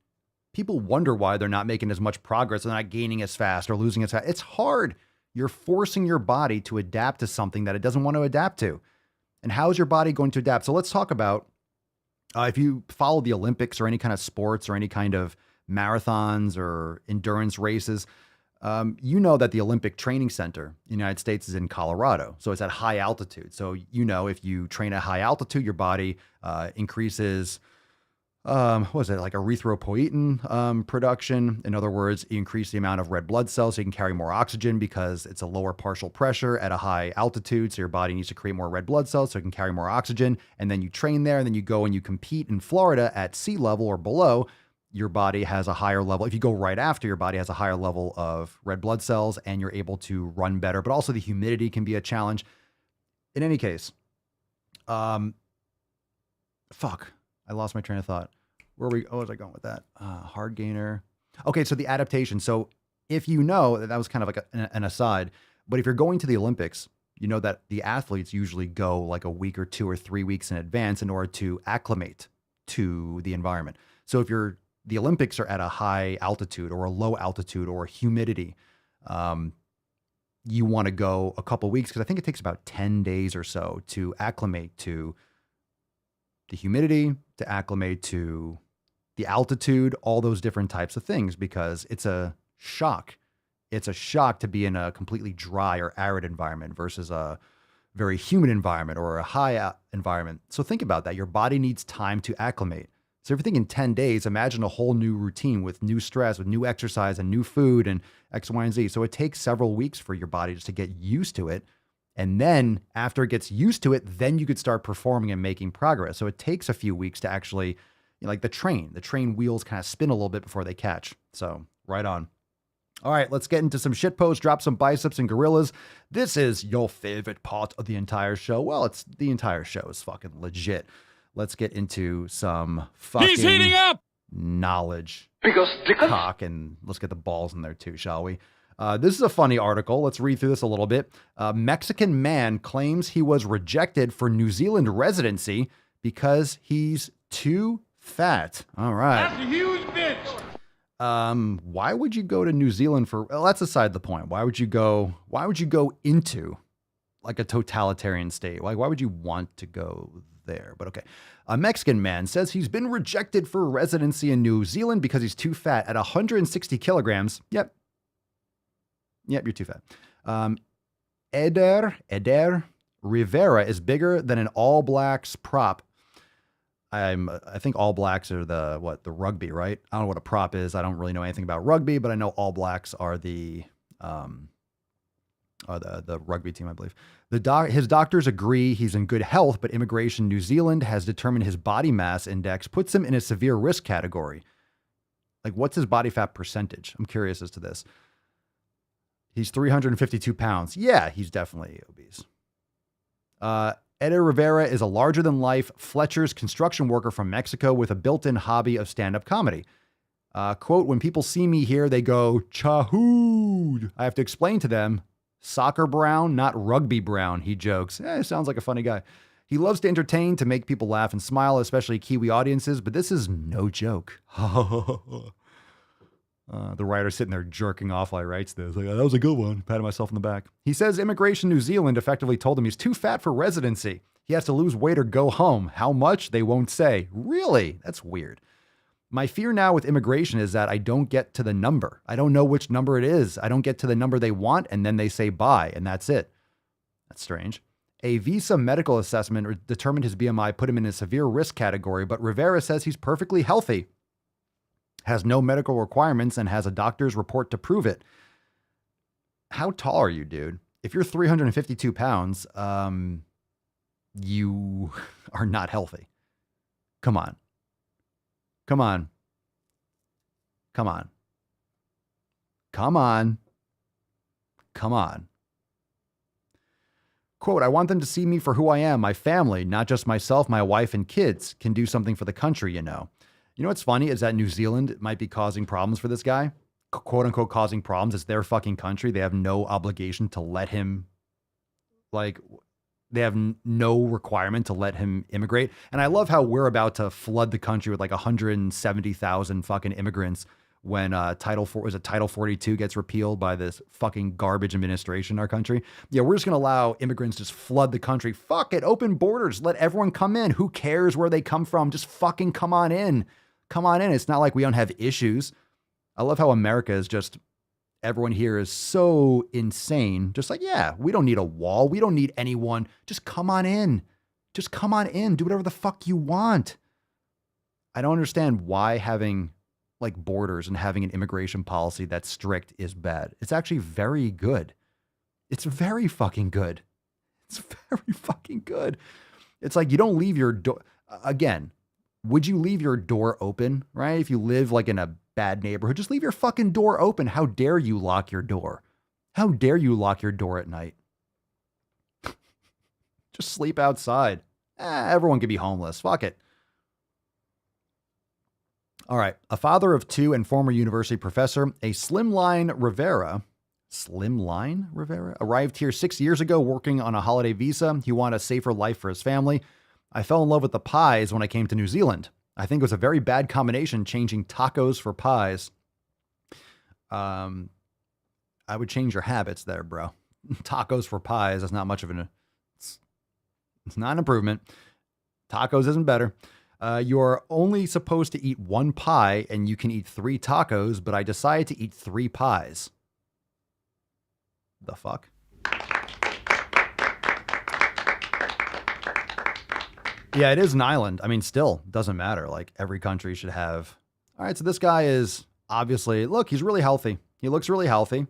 People wonder why they're not making as much progress. They're not gaining as fast or losing as fast. It's hard. You're forcing your body to adapt to something that it doesn't want to adapt to. And how is your body going to adapt? So let's talk about if you follow the Olympics or any kind of sports or any kind of marathons or endurance races, you know that the Olympic Training Center in the United States is in Colorado. So it's at high altitude. So, if you train at high altitude, your body increases, like erythropoietin production. In other words, you increase the amount of red blood cells so you can carry more oxygen because it's a lower partial pressure at a high altitude. So your body needs to create more red blood cells so it can carry more oxygen. And then you train there and then you go and you compete in Florida at sea level or below. Your body has a higher level. If you go right after, your body has a higher level of red blood cells and you're able to run better. But also the humidity can be a challenge. In any case, I lost my train of thought. where was I going with that? Hard gainer. Okay, so the adaptation. So if you know that was kind of like an aside, but if you're going to the Olympics, you know that the athletes usually go like a week or 2 or 3 weeks in advance in order to acclimate to the environment. So if the Olympics are at a high altitude or a low altitude or humidity, you want to go a couple weeks because I think it takes about 10 days or so to acclimate to the humidity, to acclimate to the altitude, all those different types of things, because it's a shock. It's a shock to be in a completely dry or arid environment versus a very humid environment or a high environment. So think about that. Your body needs time to acclimate. So if you're thinking 10 days, imagine a whole new routine with new stress, with new exercise and new food and X, Y, and Z. So it takes several weeks for your body just to get used to it. And then after it gets used to it, then you could start performing and making progress. So it takes a few weeks to actually, like the train wheels kind of spin a little bit before they catch. So right on. All right, let's get into some shitposts, drop some biceps and gorillas. This is your favorite part of the entire show. Well, it's the entire show is fucking legit. Let's get into some fucking He's heating up! Knowledge. Cock, and let's get the balls in there too, shall we? This is a funny article. Let's read through this a little bit. A Mexican man claims he was rejected for New Zealand residency because he's too fat. All right. That's a huge bitch. Why would you go to New Zealand for, well, that's aside the point. Why would you go into like a totalitarian state? Like, why would you want to go there? But okay. A Mexican man says he's been rejected for residency in New Zealand because he's too fat at 160 kilograms. Yep, you're too fat. Eder Rivera is bigger than an All Blacks prop. I think All Blacks are the rugby, right? I don't know what a prop is. I don't really know anything about rugby, but I know All Blacks are the rugby team, I believe. His doctors agree he's in good health, but Immigration New Zealand has determined his body mass index puts him in a severe risk category. Like, what's his body fat percentage? I'm curious as to this. He's 352 pounds. Yeah, he's definitely obese. Eder Rivera is a larger-than-life Fletcher's construction worker from Mexico with a built-in hobby of stand-up comedy. Quote, when people see me here, they go, Chahood. I have to explain to them, soccer brown, not rugby brown, he jokes. Sounds like a funny guy. He loves to entertain, to make people laugh and smile, especially Kiwi audiences, but this is no joke. The writer's sitting there jerking off while he writes this. Like, oh, that was a good one. Patting myself on the back. He says Immigration New Zealand effectively told him he's too fat for residency. He has to lose weight or go home. How much? They won't say. Really? That's weird. My fear now with immigration is that I don't get to the number. I don't know which number it is. I don't get to the number they want, and then they say bye, and that's it. That's strange. A visa medical assessment determined his BMI, put him in a severe risk category, but Rivera says he's perfectly healthy, has no medical requirements, and has a doctor's report to prove it. How tall are you, dude? If you're 352 pounds, you are not healthy. Come on. Come on. Come on. Come on. Come on. Quote, I want them to see me for who I am, my family, not just myself, my wife and kids can do something for the country, you know. You know what's funny is that New Zealand might be causing problems for this guy. Quote unquote causing problems. It's their fucking country. They have no obligation to let him, like, they have no requirement to let him immigrate. And I love how we're about to flood the country with like 170,000 fucking immigrants when Title 42 gets repealed by this fucking garbage administration in our country. Yeah, we're just going to allow immigrants just flood the country. Fuck it. Open borders. Let everyone come in. Who cares where they come from? Just fucking come on in. Come on in. It's not like we don't have issues. I love how America is just, everyone here is so insane. Just like, yeah, we don't need a wall. We don't need anyone. Just come on in. Just come on in. Do whatever the fuck you want. I don't understand why having like borders and having an immigration policy that's strict is bad. It's actually very good. It's very fucking good. It's very fucking good. It's like you don't leave your door. Again, would you leave your door open, right? If you live like in a bad neighborhood, just leave your fucking door open. How dare you lock your door? How dare you lock your door at night? Just sleep outside. Everyone could be homeless. Fuck it. All right. A father of two and former university professor, a Slimline Rivera, arrived here 6 years ago working on a holiday visa. He wanted a safer life for his family. I fell in love with the pies when I came to New Zealand. I think it was a very bad combination changing tacos for pies. I would change your habits there, bro. Tacos for pies. That's not much of it's not an improvement. Tacos isn't better. You're only supposed to eat one pie and you can eat 3 tacos, but I decided to eat 3 pies. The fuck? Yeah, it is an island. I mean, still doesn't matter. Like every country should have. All right. So this guy is obviously, look, he's really healthy. He looks really healthy.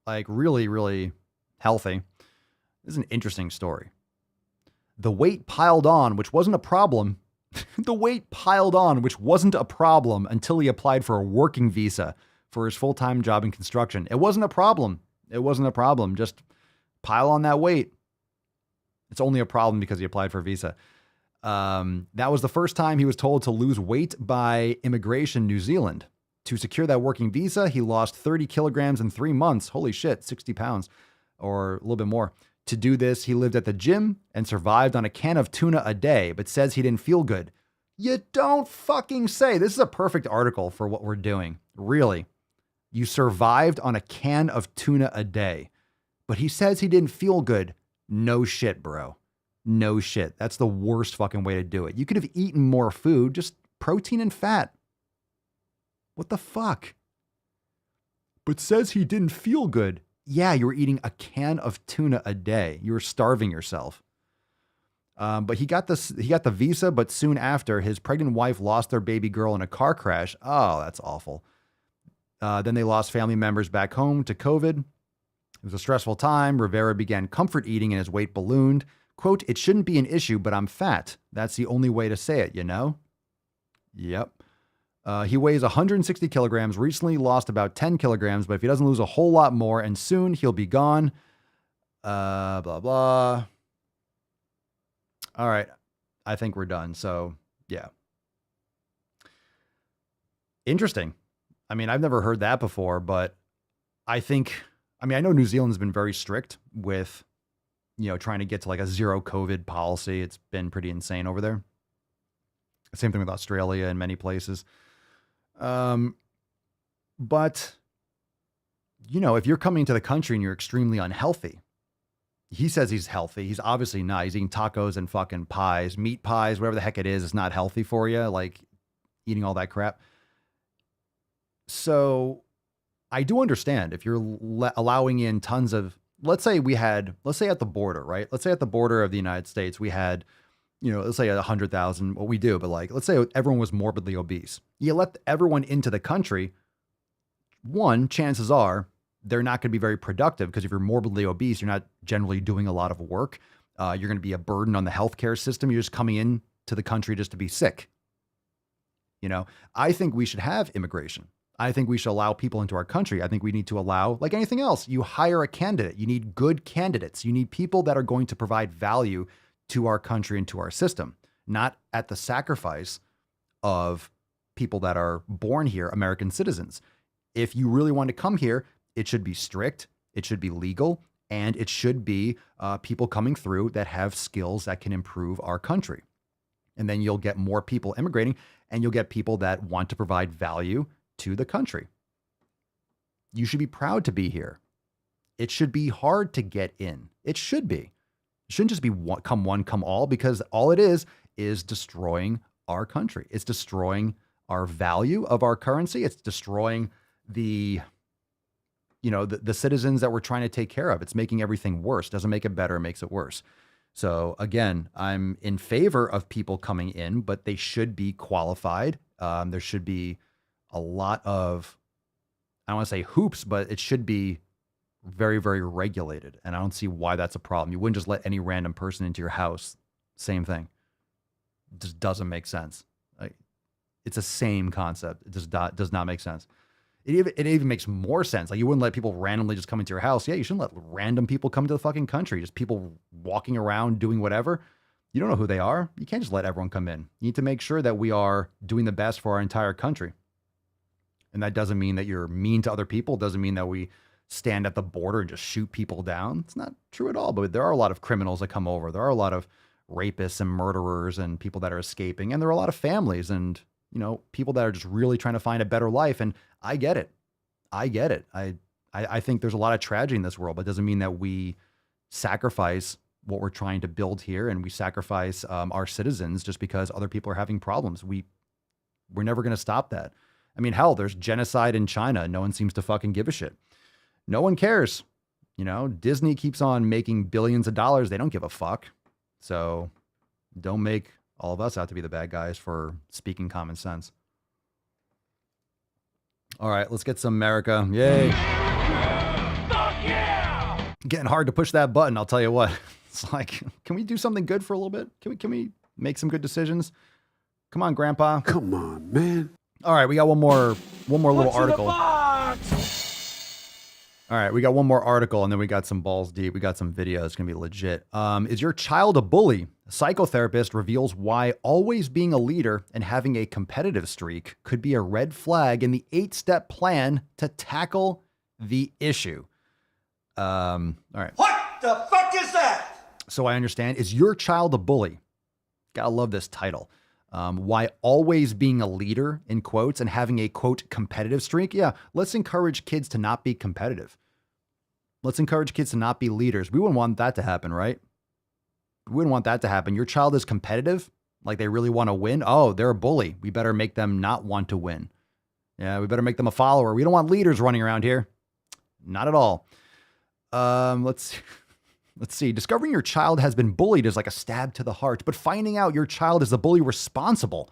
Like really, really healthy. This is an interesting story. The weight piled on, which wasn't a problem. The weight piled on, which wasn't a problem until he applied for a working visa for his full-time job in construction. It wasn't a problem. It wasn't a problem. Just pile on that weight. It's only a problem because he applied for a visa. That was the first time he was told to lose weight by Immigration New Zealand. To secure that working visa, he lost 30 kilograms in 3 months. Holy shit, 60 pounds or a little bit more. To do this, he lived at the gym and survived on a can of tuna a day, but says he didn't feel good. You don't fucking say. This is a perfect article for what we're doing. Really. You survived on a can of tuna a day, but he says he didn't feel good. No shit, bro. No shit. That's the worst fucking way to do it. You could have eaten more food, just protein and fat. What the fuck? But says he didn't feel good. Yeah, you were eating a can of tuna a day. You were starving yourself. But he got the visa, but soon after, his pregnant wife lost their baby girl in a car crash. Oh, that's awful. Then they lost family members back home to COVID. It was a stressful time. Rivera began comfort eating and his weight ballooned. Quote, it shouldn't be an issue, but I'm fat. That's the only way to say it, you know? Yep. He weighs 160 kilograms, recently lost about 10 kilograms, but if he doesn't lose a whole lot more, and soon he'll be gone. Blah, blah. All right. I think we're done. So, yeah. Interesting. I mean, I've never heard that before, but I know New Zealand's been very strict with, trying to get to like a zero COVID policy. It's been pretty insane over there. Same thing with Australia and many places. But, if you're coming to the country and you're extremely unhealthy, he says he's healthy. He's obviously not. He's eating tacos and fucking pies, meat pies, whatever the heck it is. It's not healthy for you. Like eating all that crap. So I do understand if you're allowing in tons of, let's say at the border, right? Let's say at the border of the United States, we had, let's say 100,000, what we do, but like, let's say everyone was morbidly obese. You let everyone into the country. One, chances are they're not going to be very productive because if you're morbidly obese, you're not generally doing a lot of work. You're going to be a burden on the healthcare system. You're just coming in to the country just to be sick. I think we should have immigration. I think we should allow people into our country. I think we need to allow, like anything else, you hire a candidate. You need good candidates. You need people that are going to provide value to our country and to our system, not at the sacrifice of people that are born here, American citizens. If you really want to come here, it should be strict, it should be legal, and it should be people coming through that have skills that can improve our country. And then you'll get more people immigrating, and you'll get people that want to provide value to the country. You should be proud to be here. It should be hard to get in. It should be. It shouldn't just be come one, come all, because all it is destroying our country. It's destroying our value of our currency. It's destroying the citizens that we're trying to take care of. It's making everything worse. Doesn't make it better, it makes it worse. So again, I'm in favor of people coming in, but they should be qualified. There should be a lot of, I don't want to say hoops, but it should be very, very regulated. And I don't see why that's a problem. You wouldn't just let any random person into your house. Same thing. It just doesn't make sense. It's the same concept. It just does not make sense. It even makes more sense. Like you wouldn't let people randomly just come into your house. Yeah, you shouldn't let random people come to the fucking country. Just people walking around doing whatever. You don't know who they are. You can't just let everyone come in. You need to make sure that we are doing the best for our entire country. And that doesn't mean that you're mean to other people. It doesn't mean that we stand at the border and just shoot people down. It's not true at all. But there are a lot of criminals that come over. There are a lot of rapists and murderers and people that are escaping. And there are a lot of families and, people that are just really trying to find a better life. And I get it. I get it. I think there's a lot of tragedy in this world, but it doesn't mean that we sacrifice what we're trying to build here and we sacrifice our citizens just because other people are having problems. We're never going to stop that. I mean, hell, there's genocide in China. No one seems to fucking give a shit. No one cares. Disney keeps on making billions of dollars. They don't give a fuck. So don't make all of us out to be the bad guys for speaking common sense. All right, let's get some America. Yay. Fuck yeah! Getting hard to push that button, I'll tell you what. It's like, can we do something good for a little bit? Can we make some good decisions? Come on, Grandpa. Come on, man. All right, we got one more little article. All right, we got one more article, and then we got some balls deep. We got some video. It's going to be legit. Is your child a bully? A psychotherapist reveals why always being a leader and having a competitive streak could be a red flag in the 8-step plan to tackle the issue. All right. What the fuck is that? So I understand. Is your child a bully? Gotta love this title. Why always being a leader, in quotes, and having a, quote, competitive streak? Yeah, let's encourage kids to not be competitive. Let's encourage kids to not be leaders. We wouldn't want that to happen, right? We wouldn't want that to happen. Your child is competitive, like they really want to win. Oh, they're a bully. We better make them not want to win. Yeah, we better make them a follower. We don't want leaders running around here. Not at all. Let's see. Discovering your child has been bullied is like a stab to the heart, but finding out your child is the bully responsible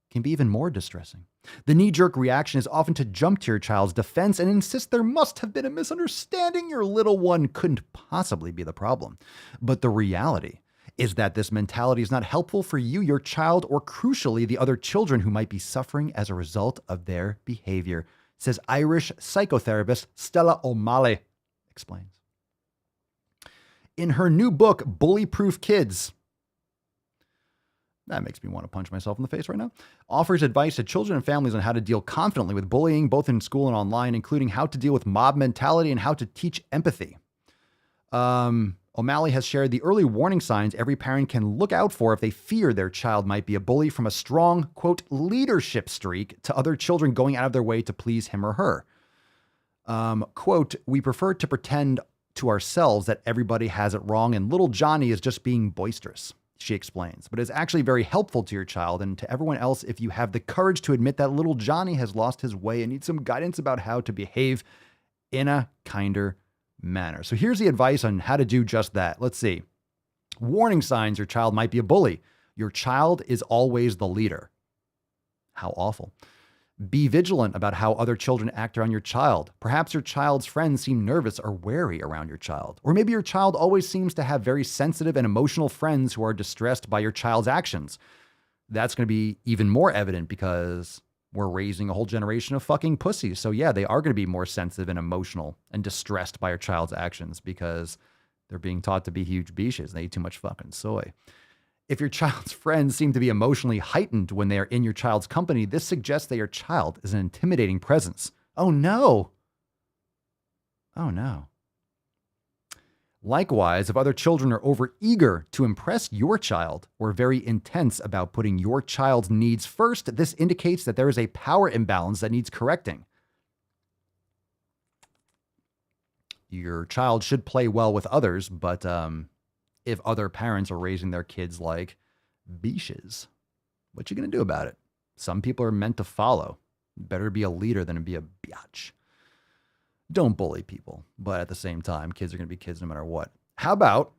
can be even more distressing. The knee-jerk reaction is often to jump to your child's defense and insist there must have been a misunderstanding. Your little one couldn't possibly be the problem. But the reality is that this mentality is not helpful for you, your child, or crucially, the other children who might be suffering as a result of their behavior, says Irish psychotherapist Stella O'Malley explains. In her new book, Bully-Proof Kids, that makes me want to punch myself in the face right now, offers advice to children and families on how to deal confidently with bullying, both in school and online, including how to deal with mob mentality and how to teach empathy. O'Malley has shared the early warning signs every parent can look out for if they fear their child might be a bully, from a strong, quote, leadership streak to other children going out of their way to please him or her. Quote, we prefer to pretend to ourselves that everybody has it wrong and little Johnny is just being boisterous, she explains. But it's actually very helpful to your child and to everyone else if you have the courage to admit that little Johnny has lost his way and needs some guidance about how to behave in a kinder manner. So here's the advice on how to do just that. Let's see. Warning signs your child might be a bully. Your child is always the leader. How awful. Be vigilant about how other children act around your child. Perhaps your child's friends seem nervous or wary around your child. Or maybe your child always seems to have very sensitive and emotional friends who are distressed by your child's actions. That's going to be even more evident because we're raising a whole generation of fucking pussies. So yeah, they are going to be more sensitive and emotional and distressed by your child's actions because they're being taught to be huge bitches. They eat too much fucking soy. If your child's friends seem to be emotionally heightened when they are in your child's company, this suggests that your child is an intimidating presence. Oh no. Oh no. Likewise, if other children are overeager to impress your child or very intense about putting your child's needs first, this indicates that there is a power imbalance that needs correcting. Your child should play well with others, but if other parents are raising their kids like biches, what you going to do about it? Some people are meant to follow. Better be a leader than to be a biatch. Don't bully people, but at the same time, kids are going to be kids no matter what. How about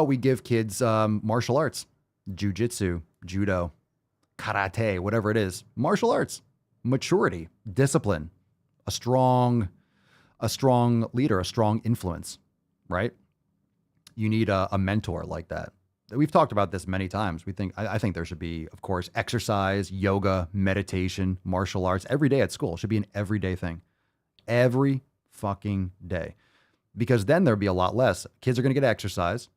we give kids martial arts, jujitsu, judo, karate, whatever it is, martial arts, maturity, discipline, a strong leader, a strong influence, right? You need a mentor like that. We've talked about this many times. I think there should be, of course, exercise, yoga, meditation, martial arts every day at school. It should be an everyday thing. Every fucking day. Because then there'll be a lot less. Kids are going to get exercise.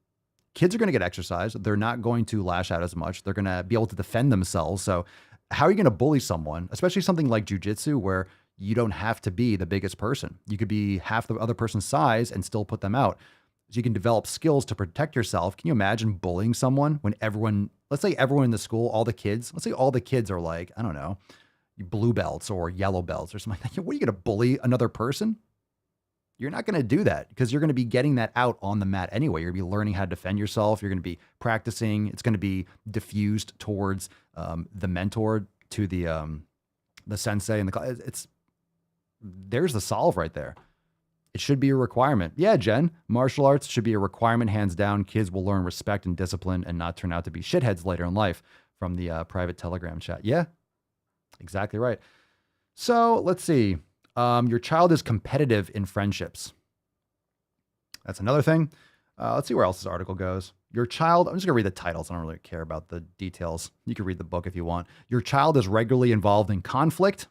kids are going to get exercise. They're not going to lash out as much. They're going to be able to defend themselves. So how are you going to bully someone, especially something like jujitsu where you don't have to be the biggest person? You could be half the other person's size and still put them out. So you can develop skills to protect yourself. Can you imagine bullying someone when everyone, let's say everyone in the school, all the kids, let's say all the kids are like, I don't know, blue belts or yellow belts or something like that. What are you going to bully another person? You're not going to do that because you're going to be getting that out on the mat anyway. You're going to be learning how to defend yourself. You're going to be practicing. It's going to be diffused towards the mentor, to the sensei, and the class. There's the solve right there. It should be a requirement. Yeah, Jen, martial arts should be a requirement, hands down. Kids will learn respect and discipline and not turn out to be shitheads later in life, from the private Telegram chat. Yeah, exactly right. So let's see. Your child is competitive in friendships. That's another thing. Let's see where else this article goes. Your child, I'm just going to read the titles. I don't really care about the details. You can read the book if you want. Your child is regularly involved in conflict.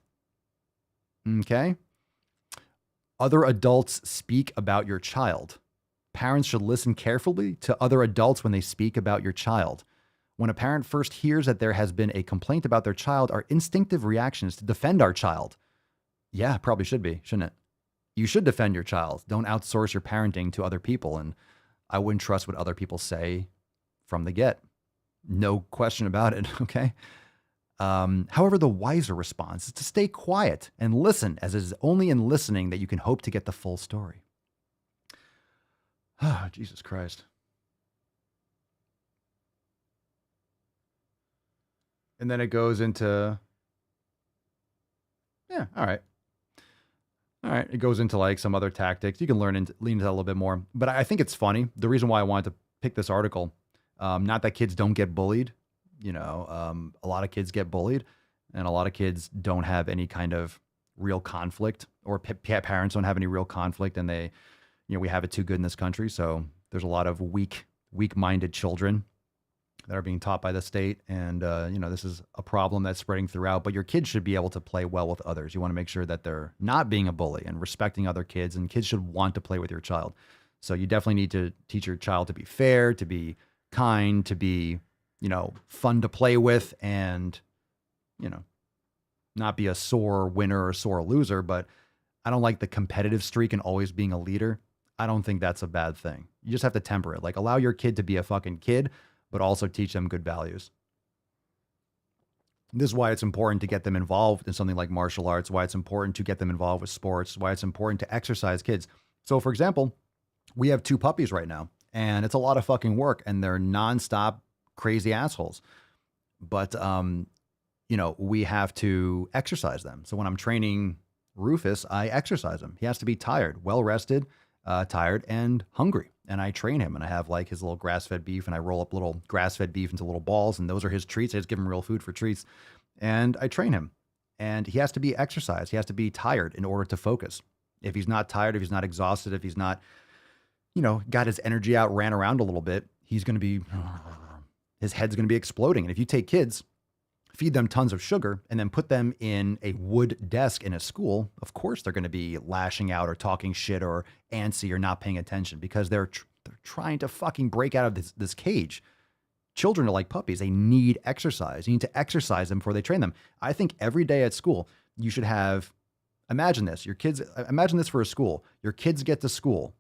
Okay. Other adults speak about your child. Parents should listen carefully to other adults when they speak about your child. When a parent first hears that there has been a complaint about their child, our instinctive reaction is to defend our child. Yeah, probably should be, shouldn't it? You should defend your child. Don't outsource your parenting to other people. And I wouldn't trust what other people say from the get. No question about it, okay? However, the wiser response is to stay quiet and listen, as it is only in listening that you can hope to get the full story. Oh, Jesus Christ. And then it goes into, yeah, all right. All right, it goes into like some other tactics. You can lean into that a little bit more. But I think it's funny. The reason why I wanted to pick this article, not that kids don't get bullied. You know, a lot of kids get bullied, and a lot of kids don't have any kind of real conflict, or parents don't have any real conflict, and they, you know, we have it too good in this country. So there's a lot of weak-minded children that are being taught by the state. And, you know, this is a problem that's spreading throughout, but your kids should be able to play well with others. You want to make sure that they're not being a bully and respecting other kids, and kids should want to play with your child. So you definitely need to teach your child to be fair, to be kind, to be, you know, fun to play with, and, you know, not be a sore winner or sore loser. But I don't like the competitive streak and always being a leader. I don't think that's a bad thing. You just have to temper it. Like, allow your kid to be a fucking kid, but also teach them good values. This is why it's important to get them involved in something like martial arts, why it's important to get them involved with sports, why it's important to exercise kids. So, for example, we have 2 puppies right now, and it's a lot of fucking work, and they're nonstop crazy assholes. But, you know, we have to exercise them. So when I'm training Rufus, I exercise him. He has to be tired, well-rested, tired, and hungry. And I train him, and I have like his little grass-fed beef, and I roll up little grass-fed beef into little balls, and those are his treats. I just give him real food for treats, and I train him. And he has to be exercised. He has to be tired in order to focus. If he's not tired, if he's not exhausted, if he's not, you know, got his energy out, ran around a little bit, he's going to be, his head's going to be exploding. And if you take kids, feed them tons of sugar, and then put them in a wood desk in a school, of course they're going to be lashing out or talking shit or antsy or not paying attention, because they're trying to fucking break out of this cage. Children are like puppies. They need exercise. You need to exercise them before they train them. I think every day at school, you should have, imagine this, imagine this for a school. Your kids get to school.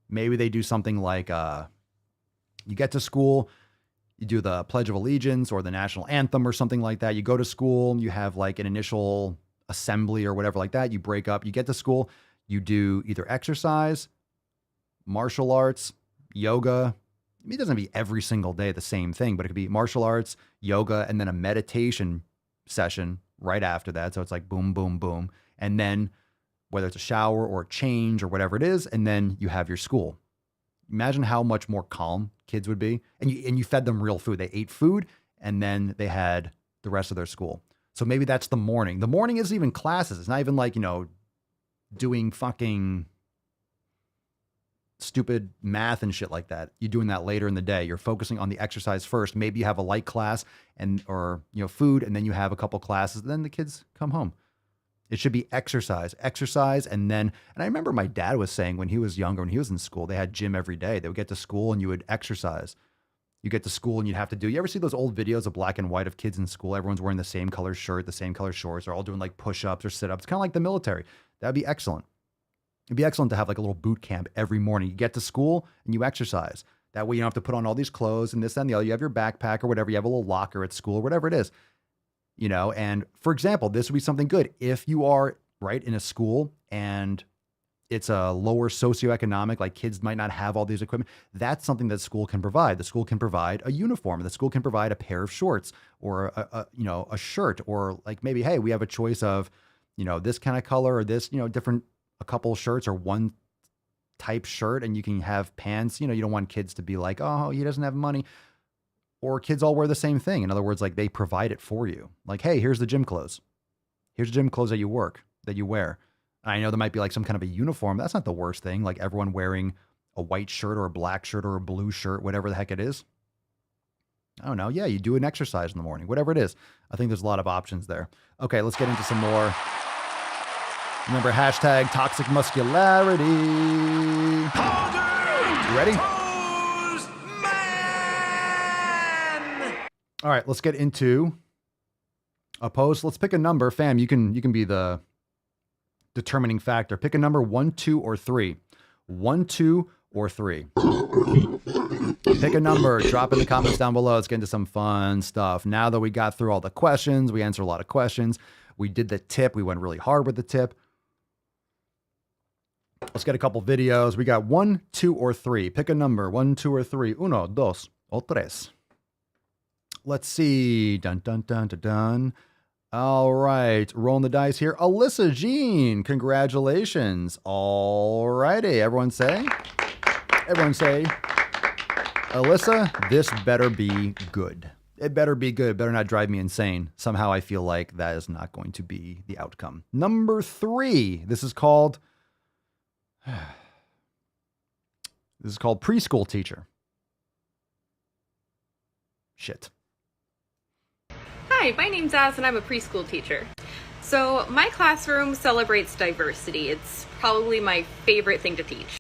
Maybe they do something like, you get to school, you do the Pledge of Allegiance or the national anthem or something like that. You go to school, you have like an initial assembly or whatever like that. You break up, you get to school, you do either exercise, martial arts, yoga. I mean, it doesn't have to be every single day the same thing, but it could be martial arts, yoga, and then a meditation session right after that. So it's like boom, boom, boom. And then whether it's a shower or a change or whatever it is, and then you have your school. Imagine how much more calm kids would be. And you fed them real food. They ate food, and then they had the rest of their school. So maybe that's the morning. The morning isn't even classes. It's not even like, you know, doing fucking stupid math and shit like that. You're doing that later in the day. You're focusing on the exercise first. Maybe you have a light class or, you know, food, and then you have a couple classes, and then the kids come home. It should be exercise, and then, and I remember my dad was saying when he was younger, when he was in school, they had gym every day. They would get to school and you would exercise. You get to school and you'd have to do, you ever see those old videos of black and white of kids in school? Everyone's wearing the same color shirt, the same color shorts. They're all doing like push-ups or sit-ups. Kind of like the military. That'd be excellent. It'd be excellent to have like a little boot camp every morning. You get to school and you exercise. That way you don't have to put on all these clothes and this and the other. You have your backpack or whatever. You have a little locker at school, whatever it is. You know, and for example, this would be something good. If you are, right, in a school and it's a lower socioeconomic, like kids might not have all these equipment, that's something that school can provide. The school can provide a uniform. The school can provide a pair of shorts or a shirt, or like maybe, hey, we have a choice of, you know, this kind of color or this, you know, different, a couple shirts or one type shirt, and you can have pants. You know, you don't want kids to be like, oh, he doesn't have money, or kids all wear the same thing. In other words, like they provide it for you. Like, hey, here's the gym clothes. Here's the gym clothes that you wear. I know there might be like some kind of a uniform. That's not the worst thing. Like everyone wearing a white shirt or a black shirt or a blue shirt, whatever the heck it is. I don't know. Yeah, you do an exercise in the morning, whatever it is. I think there's a lot of options there. Okay, let's get into some more. Remember, hashtag toxic muscularity. You ready? All right, let's get into a post. Let's pick a number. Fam, you can be the determining factor. Pick a number, 1, 2, or 3. 1, 2, or 3. Pick a number. Drop in the comments down below. Let's get into some fun stuff. Now that we got through all the questions, we answered a lot of questions. We did the tip. We went really hard with the tip. Let's get a couple videos. We got 1, 2, or 3. Pick a number. 1, 2, or 3. 1, 2, o 3. Let's see. Dun, dun, dun, dun, dun. All right. Rolling the dice here. Alyssa Jean. Congratulations. All righty. Everyone say. Alyssa, this better be good. It better be good. It better not drive me insane. Somehow I feel like that is not going to be the outcome. Number 3. This is called preschool teacher. Shit. Hi, my name's Az and I'm a preschool teacher. So my classroom celebrates diversity. It's probably my favorite thing to teach.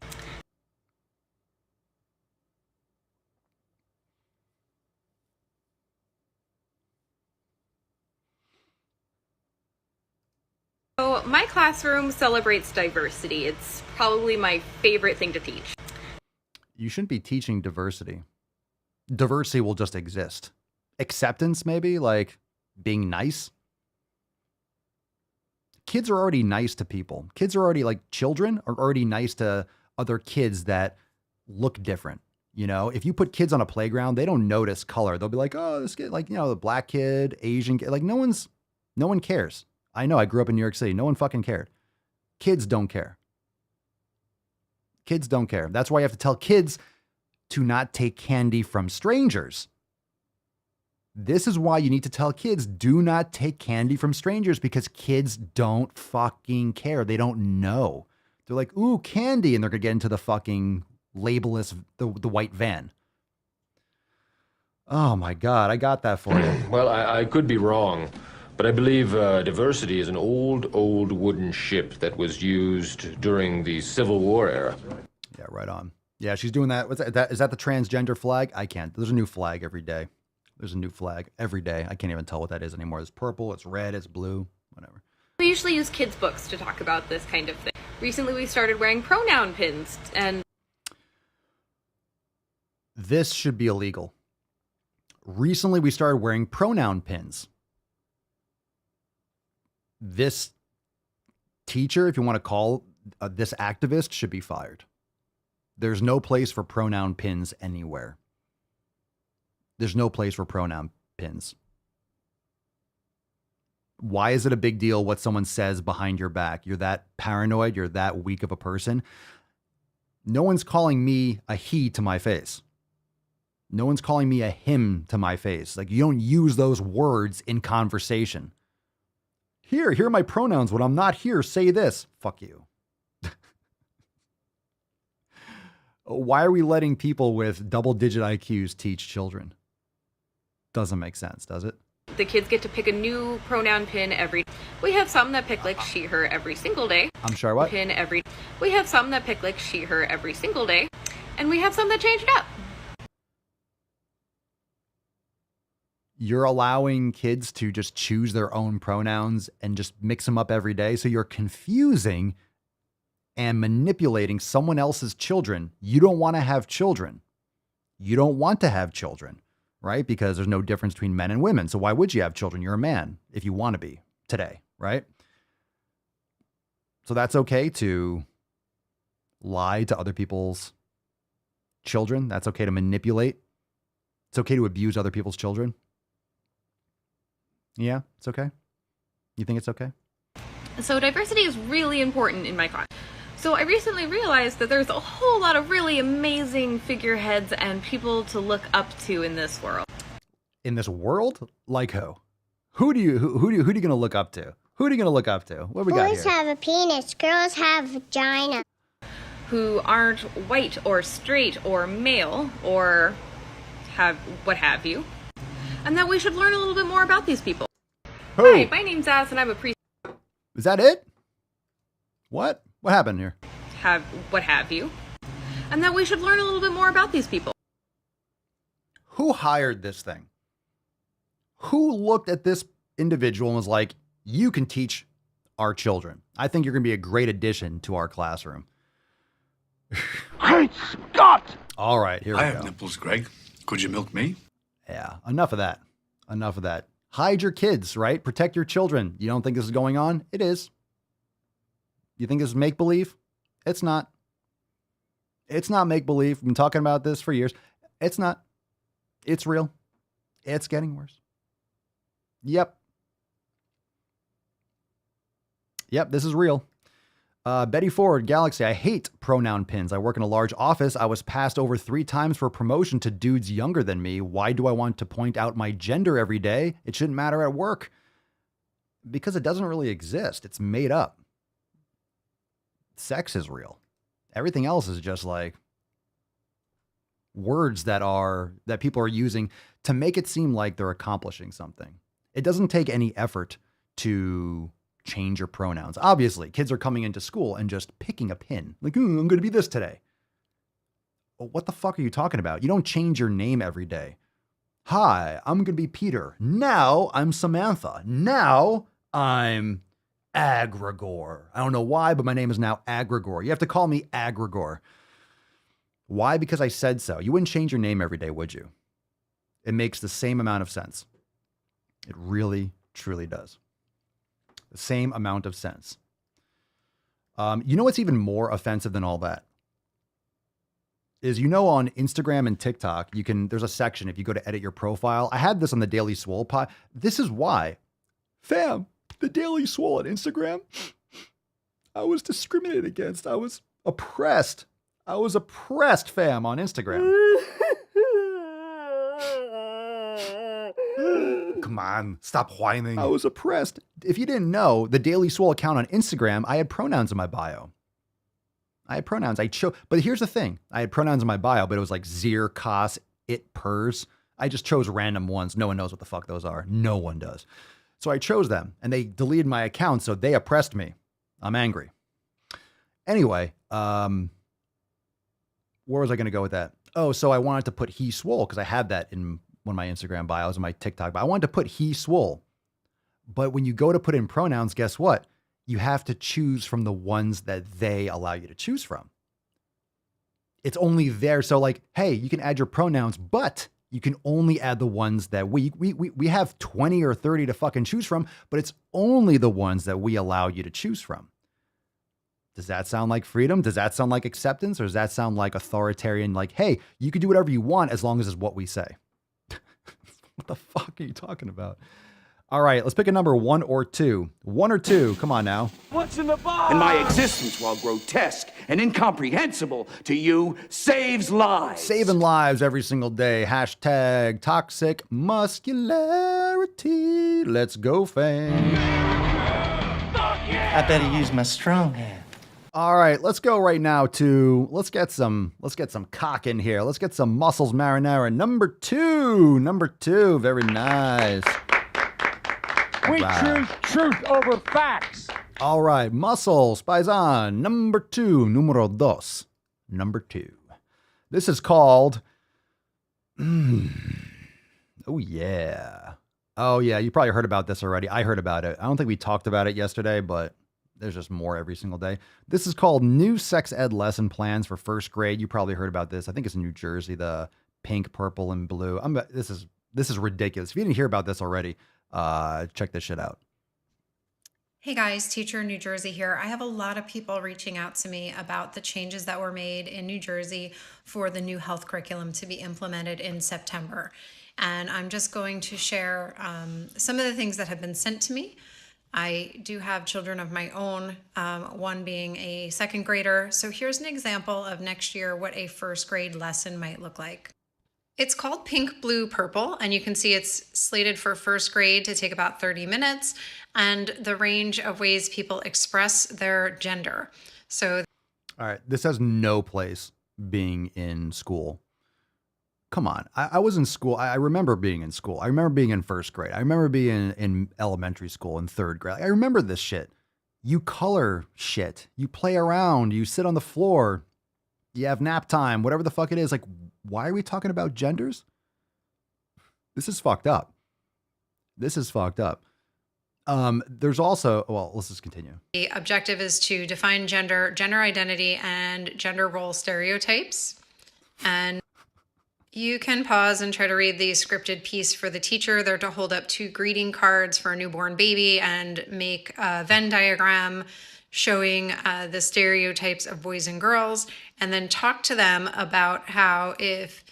So my classroom celebrates diversity. It's probably my favorite thing to teach. You shouldn't be teaching diversity. Diversity will just exist. Acceptance, maybe, like being nice. Kids are already nice to people. Kids are already, like, children are already nice to other kids that look different. You know, if you put kids on a playground, they don't notice color. They'll be like, oh, this kid, like, you know, the black kid, Asian kid, like no one cares. I know, I grew up in New York City. No one fucking cared. Kids don't care. Kids don't care. That's why you have to tell kids to not take candy from strangers. This is why you need to tell kids, do not take candy from strangers, because kids don't fucking care. They don't know. They're like, ooh, candy. And they're going to get into the fucking labelless, the white van. Oh my God, I got that for you. Well, I could be wrong, but I believe diversity is an old wooden ship that was used during the Civil War era. Yeah, right on. Yeah, she's doing that. What's that? Is that the transgender flag? I can't. There's a new flag every day. There's a new flag every day. I can't even tell what that is anymore. It's purple, it's red, it's blue, whatever. We usually use kids' books to talk about this kind of thing. Recently, we started wearing pronoun pins, and this should be illegal. Recently, we started wearing pronoun pins. This teacher, if you want to call this activist, should be fired. There's no place for pronoun pins anywhere. There's no place for pronoun pins. Why is it a big deal what someone says behind your back? You're that paranoid. You're that weak of a person. No one's calling me a he to my face. No one's calling me a him to my face. Like, you don't use those words in conversation. Here are my pronouns. When I'm not here, say this. Fuck you. Why are we letting people with double-digit IQs teach children? Doesn't make sense, does it? the kids get to pick a new pronoun pin every. We have some that pick like she, her every single day. I'm sorry, what? Pin every. We have some that pick like she, her every single day. And we have some that change it up. You're allowing kids to just choose their own pronouns and just mix them up every day. So you're confusing and manipulating someone else's children. You don't want to have children. You don't want to have children, right? Because there's no difference between men and women. So why would you have children? You're a man if you want to be today, right? So that's okay to lie to other people's children. That's okay to manipulate. It's okay to abuse other people's children. Yeah, it's okay. You think it's okay? So diversity is really important in my class. So I recently realized that there's a whole lot of really amazing figureheads and people to look up to in this world. In this world? Like who? Who are you going to look up to? Who are you going to look up to? What we got here? Boys have a penis, girls have vagina. Who aren't white or straight or male or have what have you. And that we should learn a little bit more about these people. Who? Hi, my name's Az and I'm a priest. Is that it? What? What happened here? Have what have you. And that we should learn a little bit more about these people. Who hired this thing? Who looked at this individual and was like, you can teach our children. I think you're going to be a great addition to our classroom. Great Scott! All right, here we go. I have nipples, Greg. Could you milk me? Yeah, enough of that. Enough of that. Hide your kids, right? Protect your children. You don't think this is going on? It is. You think this is make-believe? It's not. It's not make-believe. We've been talking about this for years. It's not. It's real. It's getting worse. Yep. Yep, this is real. Betty Ford, Galaxy, I hate pronoun pins. I work in a large office. I was passed over 3 times for promotion to dudes younger than me. Why do I want to point out my gender every day? It shouldn't matter at work. Because it doesn't really exist. It's made up. Sex is real. Everything else is just like words that people are using to make it seem like they're accomplishing something. It doesn't take any effort to change your pronouns. Obviously, kids are coming into school and just picking a pin. Like, I'm going to be this today. Well, what the fuck are you talking about? You don't change your name every day. Hi, I'm going to be Peter. Now I'm Samantha. Now I'm Agrigor. I don't know why, but my name is now Agrigor. You have to call me Agrigor. Why? Because I said so. You wouldn't change your name every day, would you? It makes the same amount of sense. It really, truly does. The same amount of sense. You know what's even more offensive than all that? Is, on Instagram and TikTok, there's a section if you go to edit your profile. I had this on the Daily Swole pod. This is why. Fam, the Daily Swole on Instagram, I was discriminated against. I was oppressed. Fam, on Instagram. Come on, stop whining. I was oppressed. If you didn't know, the Daily Swole account on Instagram, I had pronouns in my bio. But here's the thing. I had pronouns in my bio, but it was like zir, kas, it, pers. I just chose random ones. No one knows what the fuck those are. No one does. So I chose them, and they deleted my account, so they oppressed me. I'm angry. Anyway, where was I going to go with that? Oh, so I wanted to put he swole, because I had that in one of my Instagram bios and my TikTok, but I wanted to put he swole. But when you go to put in pronouns, guess what? You have to choose from the ones that they allow you to choose from. It's only there. So like, hey, you can add your pronouns, but you can only add the ones that we have 20 or 30 to fucking choose from, but it's only the ones that we allow you to choose from. Does that sound like freedom? Does that sound like acceptance? Or does that sound like authoritarian? Like, hey, you can do whatever you want as long as it's what we say. What the fuck are you talking about? All right, let's pick a number, 1 or 2. 1 or 2, come on now. What's in the box? And my existence, while grotesque and incomprehensible to you, saves lives. Saving lives every single day. Hashtag toxic muscularity. Let's go, fam. I better use my strong hand. All right, let's go right now to, let's get some cock in here. Let's get some muscles marinara. Number 2, very nice. We choose truth over facts. All right, muscles, paisan. Number 2, numero dos. Number 2. This is called, oh yeah. Oh, yeah, you probably heard about this already. I heard about it. I don't think we talked about it yesterday, but there's just more every single day. This is called New Sex Ed Lesson Plans for First Grade. You probably heard about this. I think it's in New Jersey, the pink, purple, and blue. This is ridiculous. If you didn't hear about this already, check this shit out. Hey guys, Teacher in New Jersey here. I have a lot of people reaching out to me about the changes that were made in New Jersey for the new health curriculum to be implemented in September. And I'm just going to share some of the things that have been sent to me. I do have children of my own, one being a second grader. So here's an example of next year what a first grade lesson might look like. It's called Pink, Blue, Purple, and you can see it's slated for first grade to take about 30 minutes, and the range of ways people express their gender. So, all right, this has no place being in school. Come on. I was in school. I remember being in school. I remember being in first grade. I remember being in elementary school in third grade. I remember this shit. You color shit. You play around. You sit on the floor. You have nap time, whatever the fuck it is. Like, why are we talking about genders? This is fucked up. This is fucked up. There's also, well, let's just continue. The objective is to define gender, gender identity, and gender role stereotypes. And you can pause and try to read the scripted piece for the teacher. They're to hold up 2 greeting cards for a newborn baby and make a Venn diagram showing the stereotypes of boys and girls, and then talk to them about how if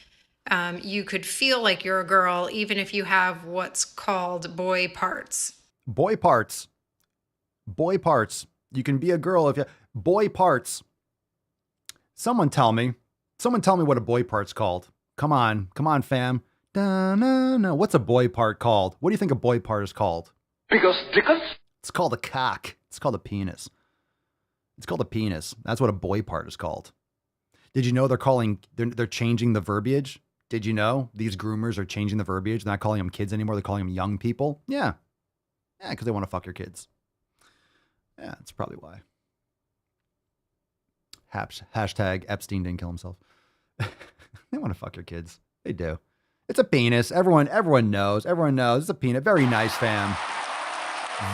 you could feel like you're a girl, even if you have what's called boy parts. Boy parts. Boy parts. You can be a girl if you... Boy parts. Someone tell me what a boy part's called. Come on, fam. Da-na-na. What's a boy part called? What do you think a boy part is called? It's called a cock. It's called a penis. It's called a penis. That's what a boy part is called. Did you know they're changing the verbiage? Did you know these groomers are changing the verbiage? They're not calling them kids anymore. They're calling them young people. Yeah. Yeah, because they want to fuck your kids. Yeah, that's probably why. Hashtag Epstein didn't kill himself. They want to fuck your kids. They do. It's a penis. Everyone knows. Everyone knows. It's a penis. Very nice, fam.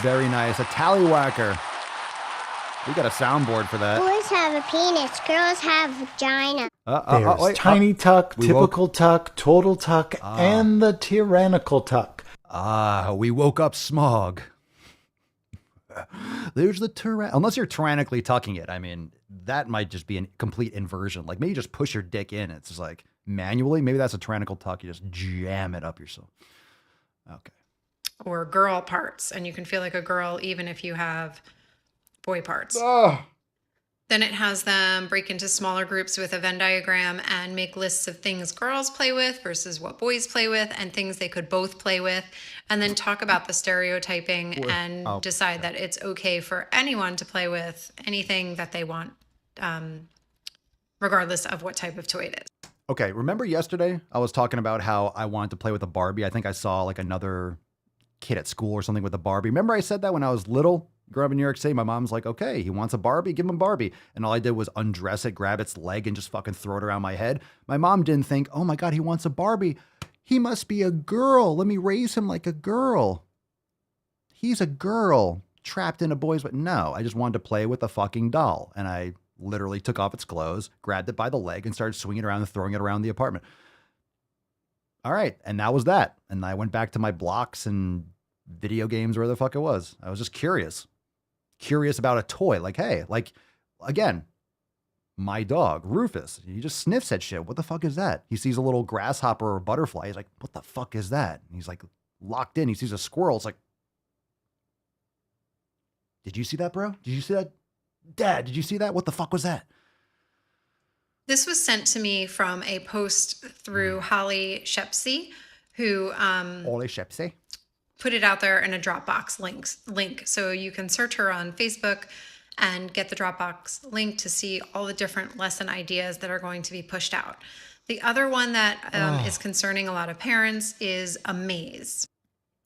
Very nice. A tallywhacker. We got a soundboard for that. Boys have a penis. Girls have vagina. There's tiny tuck, typical tuck, total tuck, and the tyrannical tuck. We woke up smog. There's the unless you're tyrannically tucking it. I mean, that might just be a complete inversion. Like maybe just push your dick in. It's just like manually. Maybe that's a tyrannical tuck. You just jam it up yourself. Okay. Or girl parts, and you can feel like a girl even if you have boy parts. Then it has them break into smaller groups with a Venn diagram and make lists of things girls play with versus what boys play with and things they could both play with. And then talk about the stereotyping and decide that it's okay for anyone to play with anything that they want, regardless of what type of toy it is. Okay, remember yesterday I was talking about how I wanted to play with a Barbie? I think I saw like another kid at school or something with a Barbie. Remember I said that when I was little? Growing up in New York City, my mom's like, okay, he wants a Barbie, give him a Barbie. And all I did was undress it, grab its leg, and just fucking throw it around my head. My mom didn't think, oh my God, he wants a Barbie. He must be a girl. Let me raise him like a girl. He's a girl trapped in a boy's... But no, I just wanted to play with a fucking doll. And I literally took off its clothes, grabbed it by the leg, and started swinging it around and throwing it around the apartment. All right. And that was that. And I went back to my blocks and video games, where the fuck it was. I was just curious about a toy. Like, hey, like, again, my dog, Rufus, he just sniffs at shit. What the fuck is that? He sees a little grasshopper or butterfly. He's like, what the fuck is that? And he's like locked in. He sees a squirrel. It's like, did you see that, bro? Did you see that? Dad, did you see that? What the fuck was that? This was sent to me from a post through Holly Shepsey, who Holly Shepsey put it out there in a Dropbox link. So you can search her on Facebook and get the Dropbox link to see all the different lesson ideas that are going to be pushed out. The other one that is concerning a lot of parents is a maze.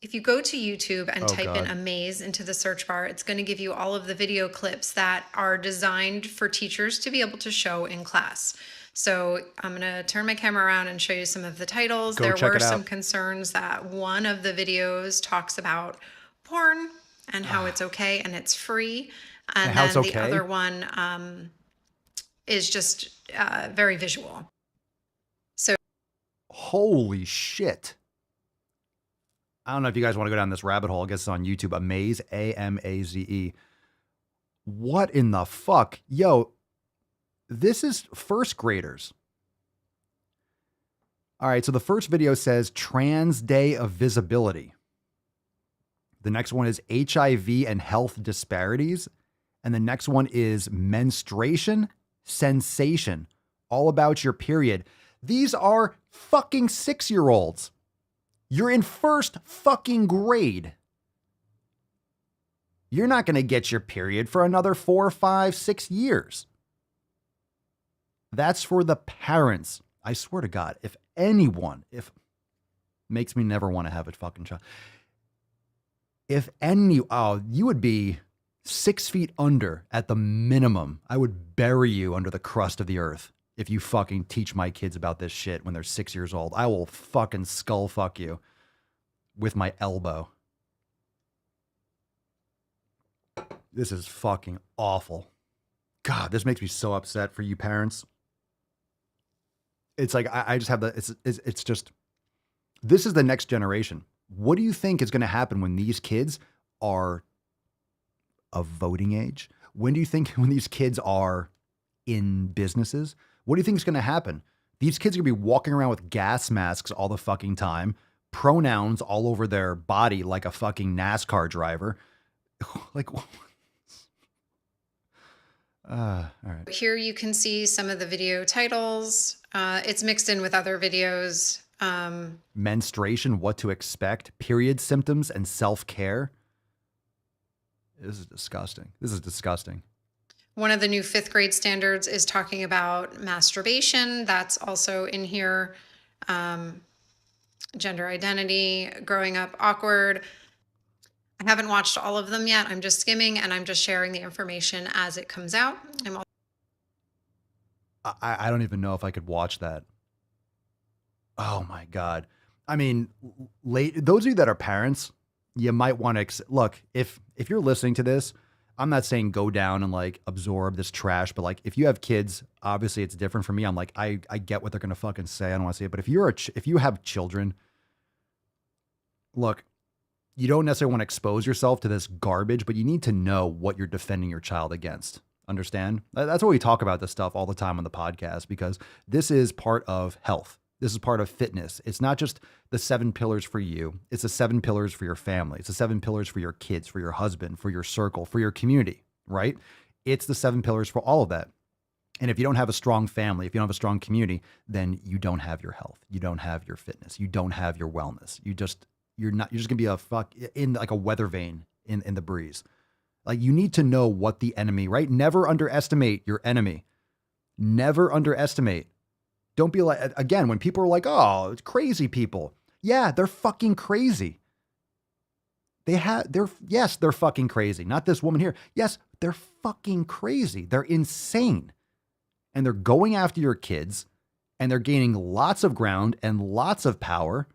If you go to YouTube and type in a maze into the search bar, it's going to give you all of the video clips that are designed for teachers to be able to show in class. So I'm going to turn my camera around and show you some of the titles. Go there check were it out. some concerns that one of the videos talks about porn and how it's okay and it's free. And how then it's the okay? other one is just very visual. So Holy shit. I don't know if you guys want to go down this rabbit hole. I guess it's on YouTube. Amaze, A-M-A-Z-E. What in the fuck? Yo, this is first graders. All right, so the first video says Trans Day of Visibility. The next one is HIV and health disparities. And the next one is menstruation sensation, all about your period. These are fucking 6-year-olds. You're in first fucking grade. You're not going to get your period for another 4, 5, 6 years. That's for the parents. I swear to God, if anyone, makes me never want to have a fucking child. You would be 6 feet under at the minimum. I would bury you under the crust of the earth if you fucking teach my kids about this shit when they're 6 years old. I will fucking skull fuck you with my elbow. This is fucking awful. God, this makes me so upset for you parents. It's like, I just have it's just, this is the next generation. What do you think is going to happen when these kids are of voting age? When do you think when these kids are in businesses? What do you think is going to happen? These kids are going to be walking around with gas masks all the fucking time, pronouns all over their body like a fucking NASCAR driver. Like, all right. here you can see some of the video titles. It's mixed in with other videos. Menstruation, what to expect, period symptoms, and self-care. This is disgusting. This is disgusting. One of the new 5th grade standards is talking about masturbation. That's also in here. Gender identity, growing up awkward. I haven't watched all of them yet. I'm just skimming and I'm just sharing the information as it comes out. I don't even know if I could watch that. Oh my God. I mean, those of you that are parents, you might want to look, if you're listening to this, I'm not saying go down and like absorb this trash, but like if you have kids, obviously it's different for me. I'm like, I get what they're going to fucking say. I don't want to say it, but if you have children, look, you don't necessarily want to expose yourself to this garbage, but you need to know what you're defending your child against. Understand? That's why we talk about this stuff all the time on the podcast, because this is part of health. This is part of fitness. It's not just the 7 pillars for you. It's the 7 pillars for your family. It's the 7 pillars for your kids, for your husband, for your circle, for your community, right? It's the 7 pillars for all of that. And if you don't have a strong family, if you don't have a strong community, then you don't have your health. You don't have your fitness. You don't have your wellness. You're just going to be in like a weather vane in the breeze. Like, you need to know what the enemy, right? Never underestimate your enemy. Never underestimate. Don't be like, again, when people are like, oh, it's crazy people. Yeah, they're fucking crazy. Yes, they're fucking crazy. Not this woman here. Yes, they're fucking crazy. They're insane. And they're going after your kids and they're gaining lots of ground and lots of power.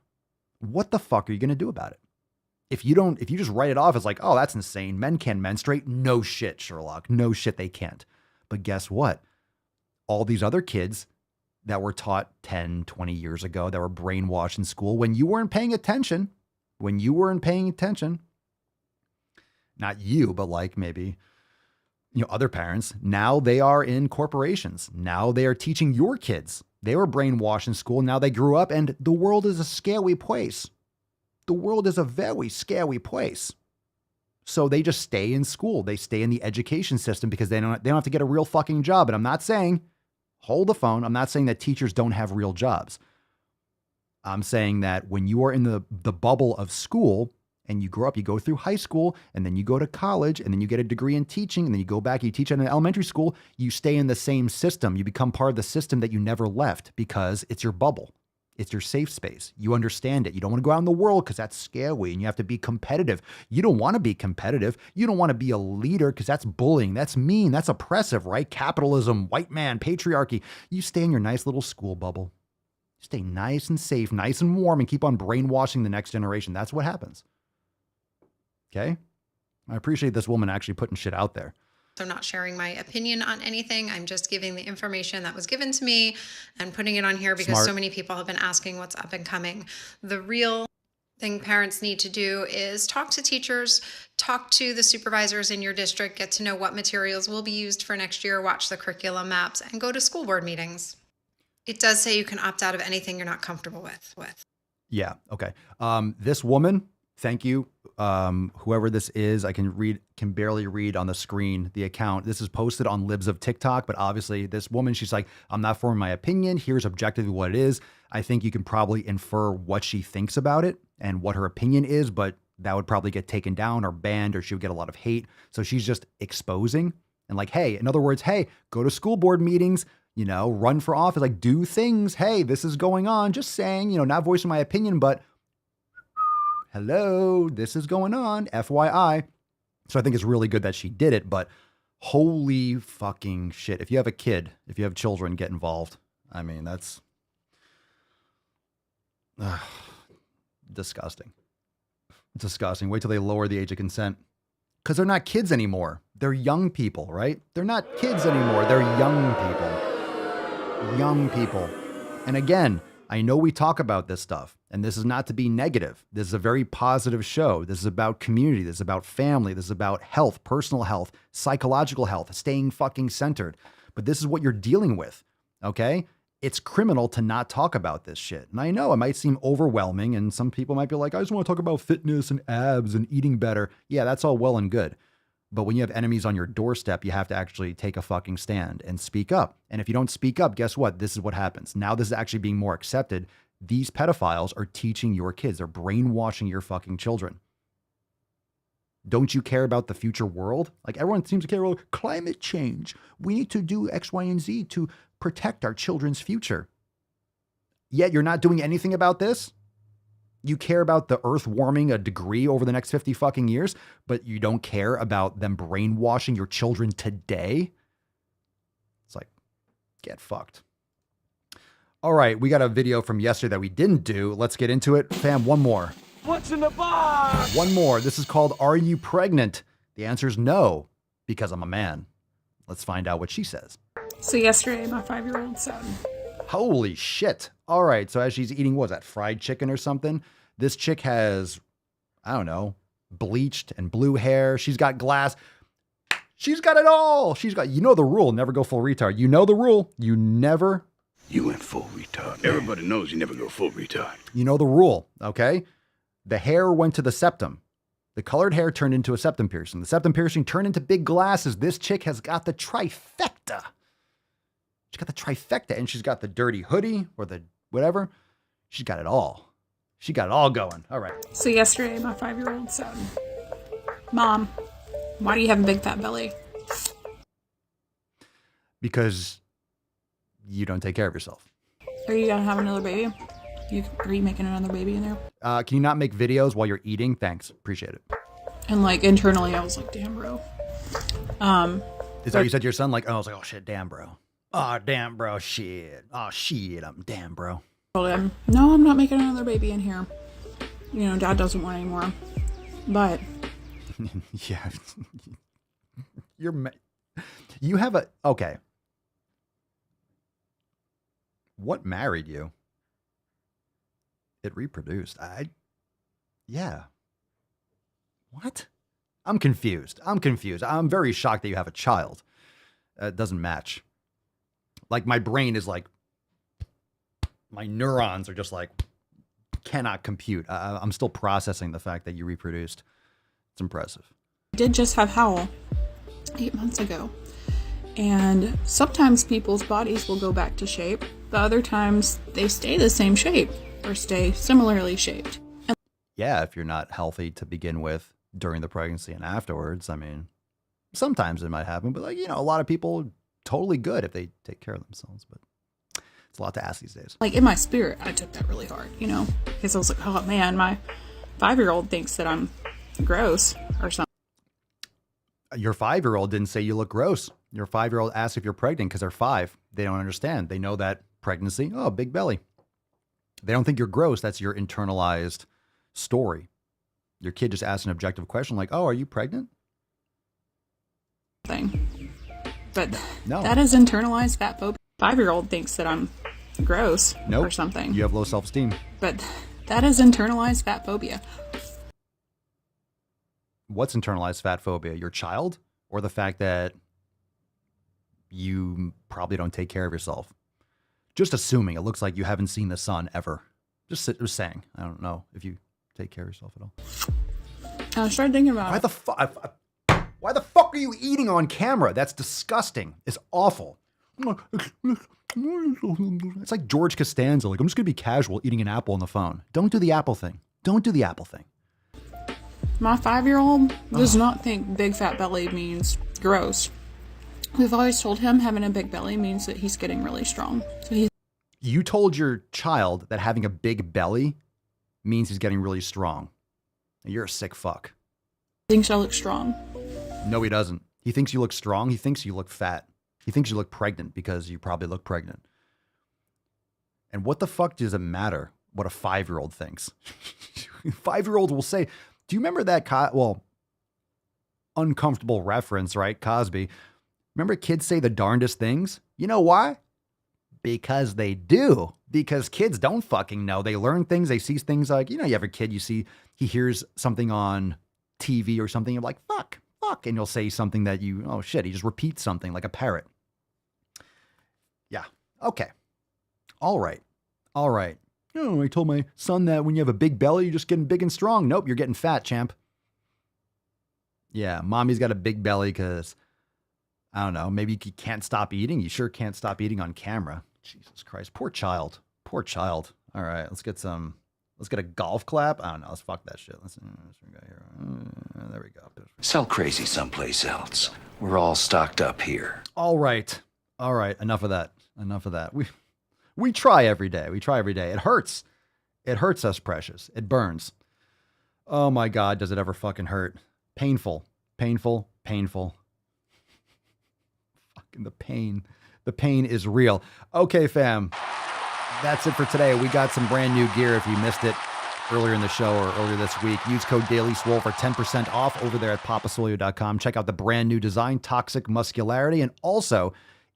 What the fuck are you going to do about it? If you just write it off as like, oh, that's insane. Men can't menstruate. No shit, Sherlock. No shit, they can't. But guess what? All these other kids that were taught 10, 20 years ago, that were brainwashed in school, when you weren't paying attention, not you, but like maybe, other parents, now they are in corporations. Now they are teaching your kids. They were brainwashed in school. Now they grew up, and the world is a scary place. The world is a very scary place. So they just stay in school. They stay in the education system because they don't have to get a real fucking job. And I'm not saying, hold the phone, I'm not saying that teachers don't have real jobs. I'm saying that when you are in the bubble of school and you grow up, you go through high school and then you go to college and then you get a degree in teaching and then you go back, you teach in an elementary school, you stay in the same system. You become part of the system that you never left because it's your bubble. It's your safe space. You understand it. You don't want to go out in the world because that's scary and you have to be competitive. You don't want to be competitive. You don't want to be a leader because that's bullying. That's mean. That's oppressive, right? Capitalism, white man, patriarchy. You stay in your nice little school bubble. Stay nice and safe, nice and warm, and keep on brainwashing the next generation. That's what happens. Okay? I appreciate this woman actually putting shit out there. I'm not sharing my opinion on anything. I'm just giving the information that was given to me and putting it on here because Smart. so many people have been asking what's up and coming. The real thing parents need to do is talk to teachers, talk to the supervisors in your district, get to know what materials will be used for next year, watch the curriculum maps, and go to school board meetings. It does say you can opt out of anything you're not comfortable with. Yeah. Okay. This woman, thank you. Whoever this is, I can barely read on the screen the account. This is posted on Libs of TikTok, but obviously this woman, she's like, I'm not forming my opinion. Here's objectively what it is. I think you can probably infer what she thinks about it and what her opinion is, but that would probably get taken down or banned, or she would get a lot of hate. So she's just exposing and like, hey, in other words, hey, go to school board meetings, you know, run for office, like do things. Hey, this is going on. Just saying, you know, not voicing my opinion, but hello, this is going on, FYI. So I think it's really good that she did it, but holy fucking shit. If you have a kid, if you have children, get involved. I mean, that's disgusting. Disgusting. Wait till they lower the age of consent. Because they're not kids anymore. They're young people, right? They're not kids anymore. They're young people. Young people. And again, I know we talk about this stuff, and this is not to be negative. This is a very positive show. This is about community. This is about family. This is about health, personal health, psychological health, staying fucking centered. But this is what you're dealing with, okay? It's criminal to not talk about this shit. And I know it might seem overwhelming, and some people might be like, I just want to talk about fitness and abs and eating better. Yeah, that's all well and good. But when you have enemies on your doorstep, you have to actually take a fucking stand and speak up. And if you don't speak up, guess what? This is what happens. Now this is actually being more accepted. These pedophiles are teaching your kids. They're brainwashing your fucking children. Don't you care about the future world? Like everyone seems to care about climate change. We need to do X, Y, and Z to protect our children's future. Yet you're not doing anything about this? You care about the earth warming a degree over the next 50 fucking years, but you don't care about them brainwashing your children today? It's like, get fucked. All right, we got a video from yesterday that we didn't do. Let's get into it. Fam, one more. What's in the box? One more. This is called Are You Pregnant? The answer is no, because I'm a man. Let's find out what she says. So yesterday, my 5-year-old son. Holy shit. All right. So as she's eating, what was that, fried chicken or something? This chick has, I don't know, bleached and blue hair. She's got glass. She's got it all. She's got, you know the rule, never go full retard. You know the rule. You never. You went full retard. Everybody knows you never go full retard. You know the rule, okay? The hair went to the septum. The colored hair turned into a septum piercing. The septum piercing turned into big glasses. This chick has got the trifecta. She's got the trifecta, and she's got the dirty hoodie or the whatever. She's got it all. She got it all going. All right. So yesterday, my 5-year-old son. Mom, why do you have a big fat belly? Because you don't take care of yourself. Are you gonna have another baby? Are you making another baby in there? Can you not make videos while you're eating? Thanks. Appreciate it. And like internally, I was like, damn, bro. Is that what you said to your son? Like, oh, I was like, oh shit, damn, bro. Oh, damn, bro. Shit. Oh, shit. Damn, bro. Told him, no, I'm not making another baby in here. You know, Dad doesn't want any more. But. Yeah. You have a. Okay. What married you? It reproduced. Yeah. What? I'm confused. I'm very shocked that you have a child. It doesn't match. Like my brain is like, my neurons are just like, cannot compute. I'm still processing the fact that you reproduced. It's impressive. I did just have Howl 8 months ago. And sometimes people's bodies will go back to shape. The other times they stay the same shape or stay similarly shaped. Yeah, if you're not healthy to begin with during the pregnancy and afterwards, I mean, sometimes it might happen, but like, you know, a lot of people totally good if they take care of themselves, but It's a lot to ask these days. Like, in my spirit, I took that really hard, you know? Because I was like, oh man, my 5-year-old thinks that I'm gross or something. Your 5-year-old didn't say you look gross. Your 5-year-old asked if you're pregnant because they're 5. They don't understand. They know that pregnancy, oh, big belly. They don't think you're gross. That's your internalized story. Your kid just asked an objective question like, oh, are you pregnant? But no. That is internalized fat phobia. 5-year-old thinks that I'm gross or something. You have low self-esteem. But that is internalized fat phobia. What's internalized fat phobia? Your child, or the fact that you probably don't take care of yourself? Just assuming. It looks like you haven't seen the sun ever. Just saying. I don't know if you take care of yourself at all. I started thinking about why the fuck are you eating on camera? That's disgusting. It's awful. It's like George Costanza. Like, I'm just going to be casual eating an apple on the phone. Don't do the apple thing. Don't do the apple thing. My 5-year-old does not think big fat belly means gross. We've always told him having a big belly means that he's getting really strong. So you told your child that having a big belly means he's getting really strong. You're a sick fuck. Thinks I look strong. No, he doesn't. He thinks you look strong. He thinks you look fat. He thinks you look pregnant because you probably look pregnant. And what the fuck does it matter what a 5-year-old thinks? 5-year-old will say, do you remember that, uncomfortable reference, right? Cosby. Remember kids say the darndest things? You know why? Because they do. Because kids don't fucking know. They learn things. They see things like, you have a kid, you see, he hears something on TV or something. You're like, fuck. And you'll say something that oh shit, he just repeats something like a parrot. Yeah. Okay. All right. Oh, I told my son that when you have a big belly, you're just getting big and strong. Nope, you're getting fat, champ. Yeah, mommy's got a big belly because, I don't know, maybe you can't stop eating. You sure can't stop eating on camera. Jesus Christ. Poor child. All right, let's get a golf clap. I don't know. Let's fuck that shit. There we go. Sell crazy someplace else. We're all stocked up here. All right. Enough of that. We try every day. It hurts. It hurts us, precious. It burns. Oh my God. Does it ever fucking hurt? Painful. Fucking the pain. The pain is real. Okay, fam. That's it for today. We got some brand new gear if you missed it earlier in the show or earlier this week. Use code Daily Swole for 10% off over there at papaswolio.com. Check out the brand new design, Toxic Muscularity. And also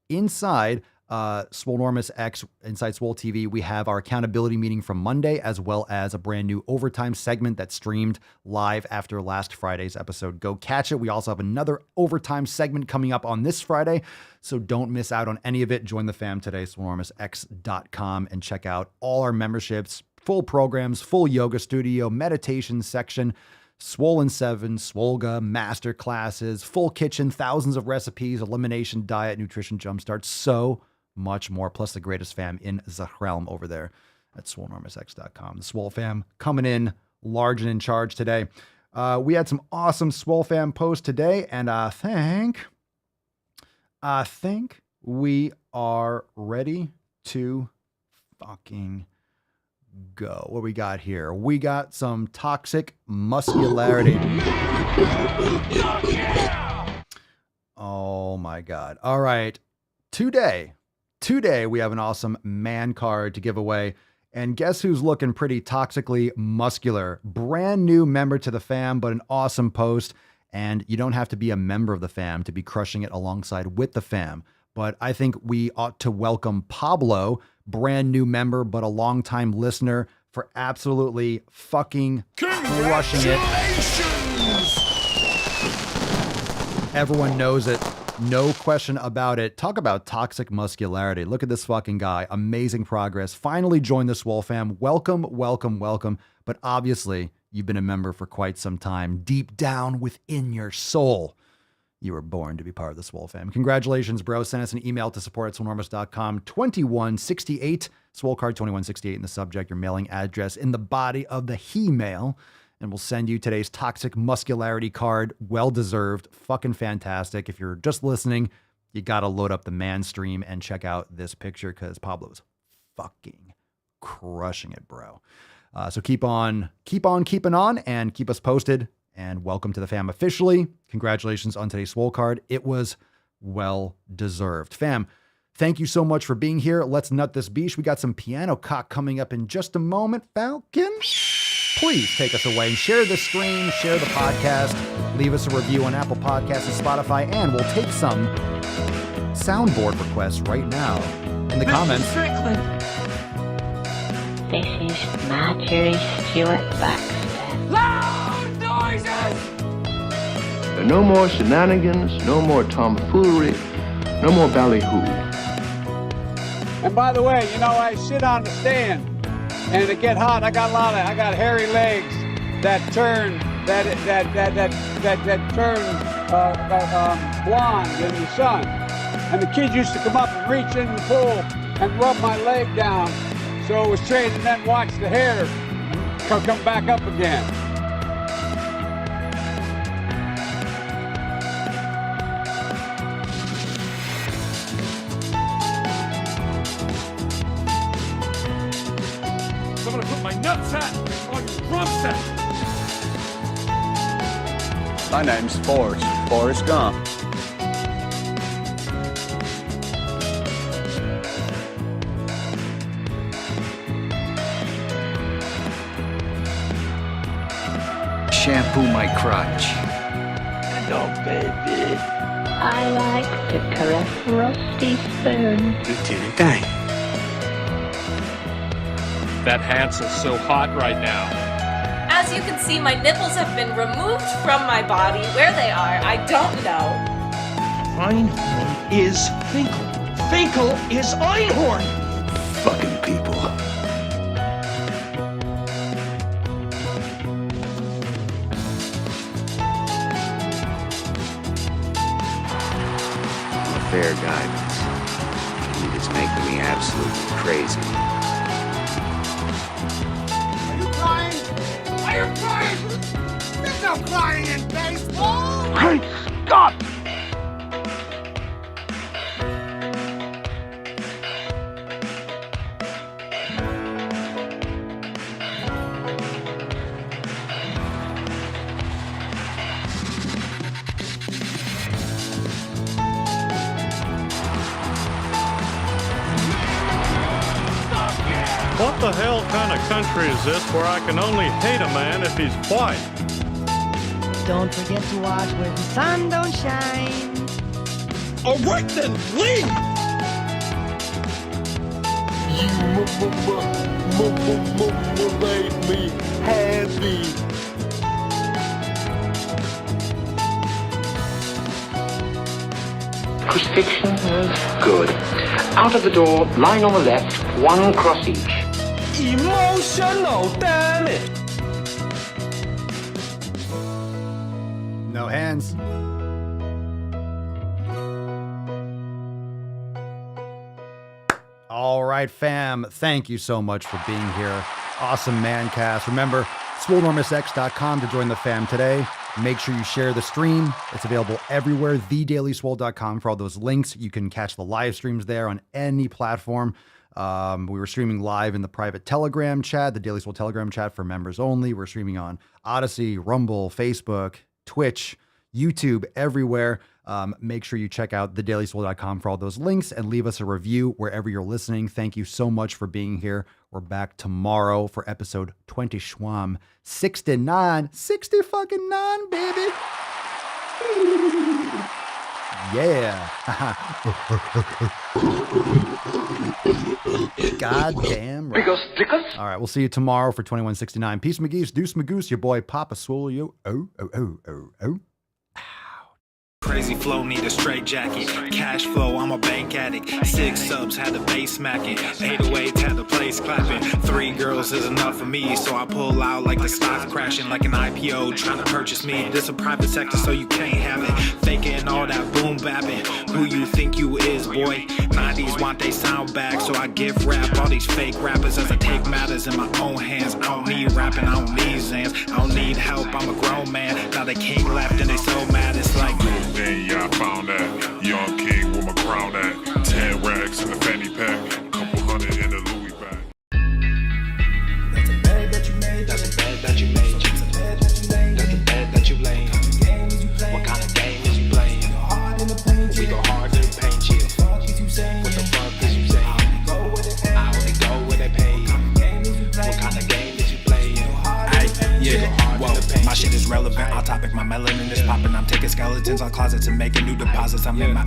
inside Swolenormous X, inside Swole TV, we have our accountability meeting from Monday, as well as a brand new overtime segment that streamed live after last Friday's episode. Go catch it. We also have another overtime segment coming up on this Friday, so don't miss out on any of it. Join the fam today, swolenormousx.com, and check out all our memberships, full programs, full yoga studio, meditation section, Swollen 7, Swolga, master classes, full kitchen, thousands of recipes, elimination diet, nutrition jumpstart, so much more, plus the greatest fam in the realm over there at swolenormousx.com. The Swole fam coming in large and in charge today. We had some awesome Swole fam posts today, and I think we are ready to fucking go. What we got here? We got some toxic muscularity. Oh my God. All right. Today we have an awesome man card to give away. And guess who's looking pretty toxically muscular? Brand new member to the fam, but an awesome post. And you don't have to be a member of the fam to be crushing it alongside with the fam. But I think we ought to welcome Pablo, brand new member, but a longtime listener, for absolutely fucking crushing it. Everyone knows it. No question about it. Talk about toxic muscularity. Look at this fucking guy. Amazing progress. Finally joined the Swole fam. Welcome. But obviously, you've been a member for quite some time. Deep down within your soul, you were born to be part of the Swole fam. Congratulations, bro. Send us an email to support@swolenormous.com. 2168, Swole card 2168 in the subject, your mailing address in the body of the he-mail. And we'll send you today's toxic muscularity card. Well-deserved. Fucking fantastic. If you're just listening, you got to load up the man stream and check out this picture because Pablo's fucking crushing it, bro. So keep on keeping on and keep us posted. And welcome to the fam officially. Congratulations on today's Swole card. It was well deserved. Fam, thank you so much for being here. Let's nut this beach. We got some piano cock coming up in just a moment. Falcon, please take us away and share the stream, share the podcast, leave us a review on Apple Podcasts and Spotify, and we'll take some soundboard requests right now in the comments. This is Marjorie Stewart Baxter. Loud noises! There are no more shenanigans, no more tomfoolery, no more ballyhoo. And by the way, you know, I sit on the stand and it get hot. I got hairy legs that turn blonde in the sun. And the kids used to come up and reach in the pool and rub my leg down so it was straight, and then watch the hair come back up again. I'm gonna put my nutsack on your drum set. My name's Forrest Gump. Shampoo my crotch. No, baby. I like to caress rusty spoon. Lieutenant Dan. That Hansel's so hot right now. As you can see, my nipples have been removed from my body. Where they are, I don't know. Einhorn is Finkel. Finkel is Einhorn. Fucking people. Fair guidance. It is making me absolutely crazy. Are you crying? Are you crying? There's no crying in baseball! Great Scott! What the hell kind of country is this where I can only hate a man if he's white? Don't forget to watch where the sun don't shine. All right then, leave! You made me happy. Crucifixion is good. Out of the door, line on the left, one cross each. Emotional damage. No hands. All right, fam. Thank you so much for being here. Awesome man cast. Remember, swolenormousx.com to join the fam today. Make sure you share the stream. It's available everywhere. TheDailySwole.com for all those links. You can catch the live streams there on any platform. We were streaming live in the private Telegram chat, the Daily Swole Telegram chat for members only. We're streaming on Odyssey, Rumble, Facebook, Twitch, YouTube, everywhere. Make sure you check out thedailyswole.com for all those links and leave us a review wherever you're listening. Thank you so much for being here. We're back tomorrow for episode 20 Schwam 69. 60 fucking 9, baby. Yeah. Goddamn right. All right, we'll see you tomorrow for 2169. Peace, McGee's, Deuce Magoose, your boy Papa Swole. Yo. Oh. Crazy flow, need a straight jacket. Cash flow, I'm a bank addict. 6 subs, had the bass smacking. 808s, had the place clapping. 3 girls is enough for me, so I pull out like the stocks crashing. Like an IPO, trying to purchase me. This a private sector, so you can't have it. Faking all that boom bapping. Who you think you is, boy? 90s want they sound back, so I give rap all these fake rappers as I take matters in my own hands. I don't need rapping, I don't need Zans. I don't need help, I'm a grown man. Now they king left and they so mad, it's like Then yeah, I found that young king with my crown at 10 racks in the fanny pack, couple hundred in the Louis shit is relevant. On topic, my melanin is popping. I'm taking skeletons on closets and making new deposits. I'm in my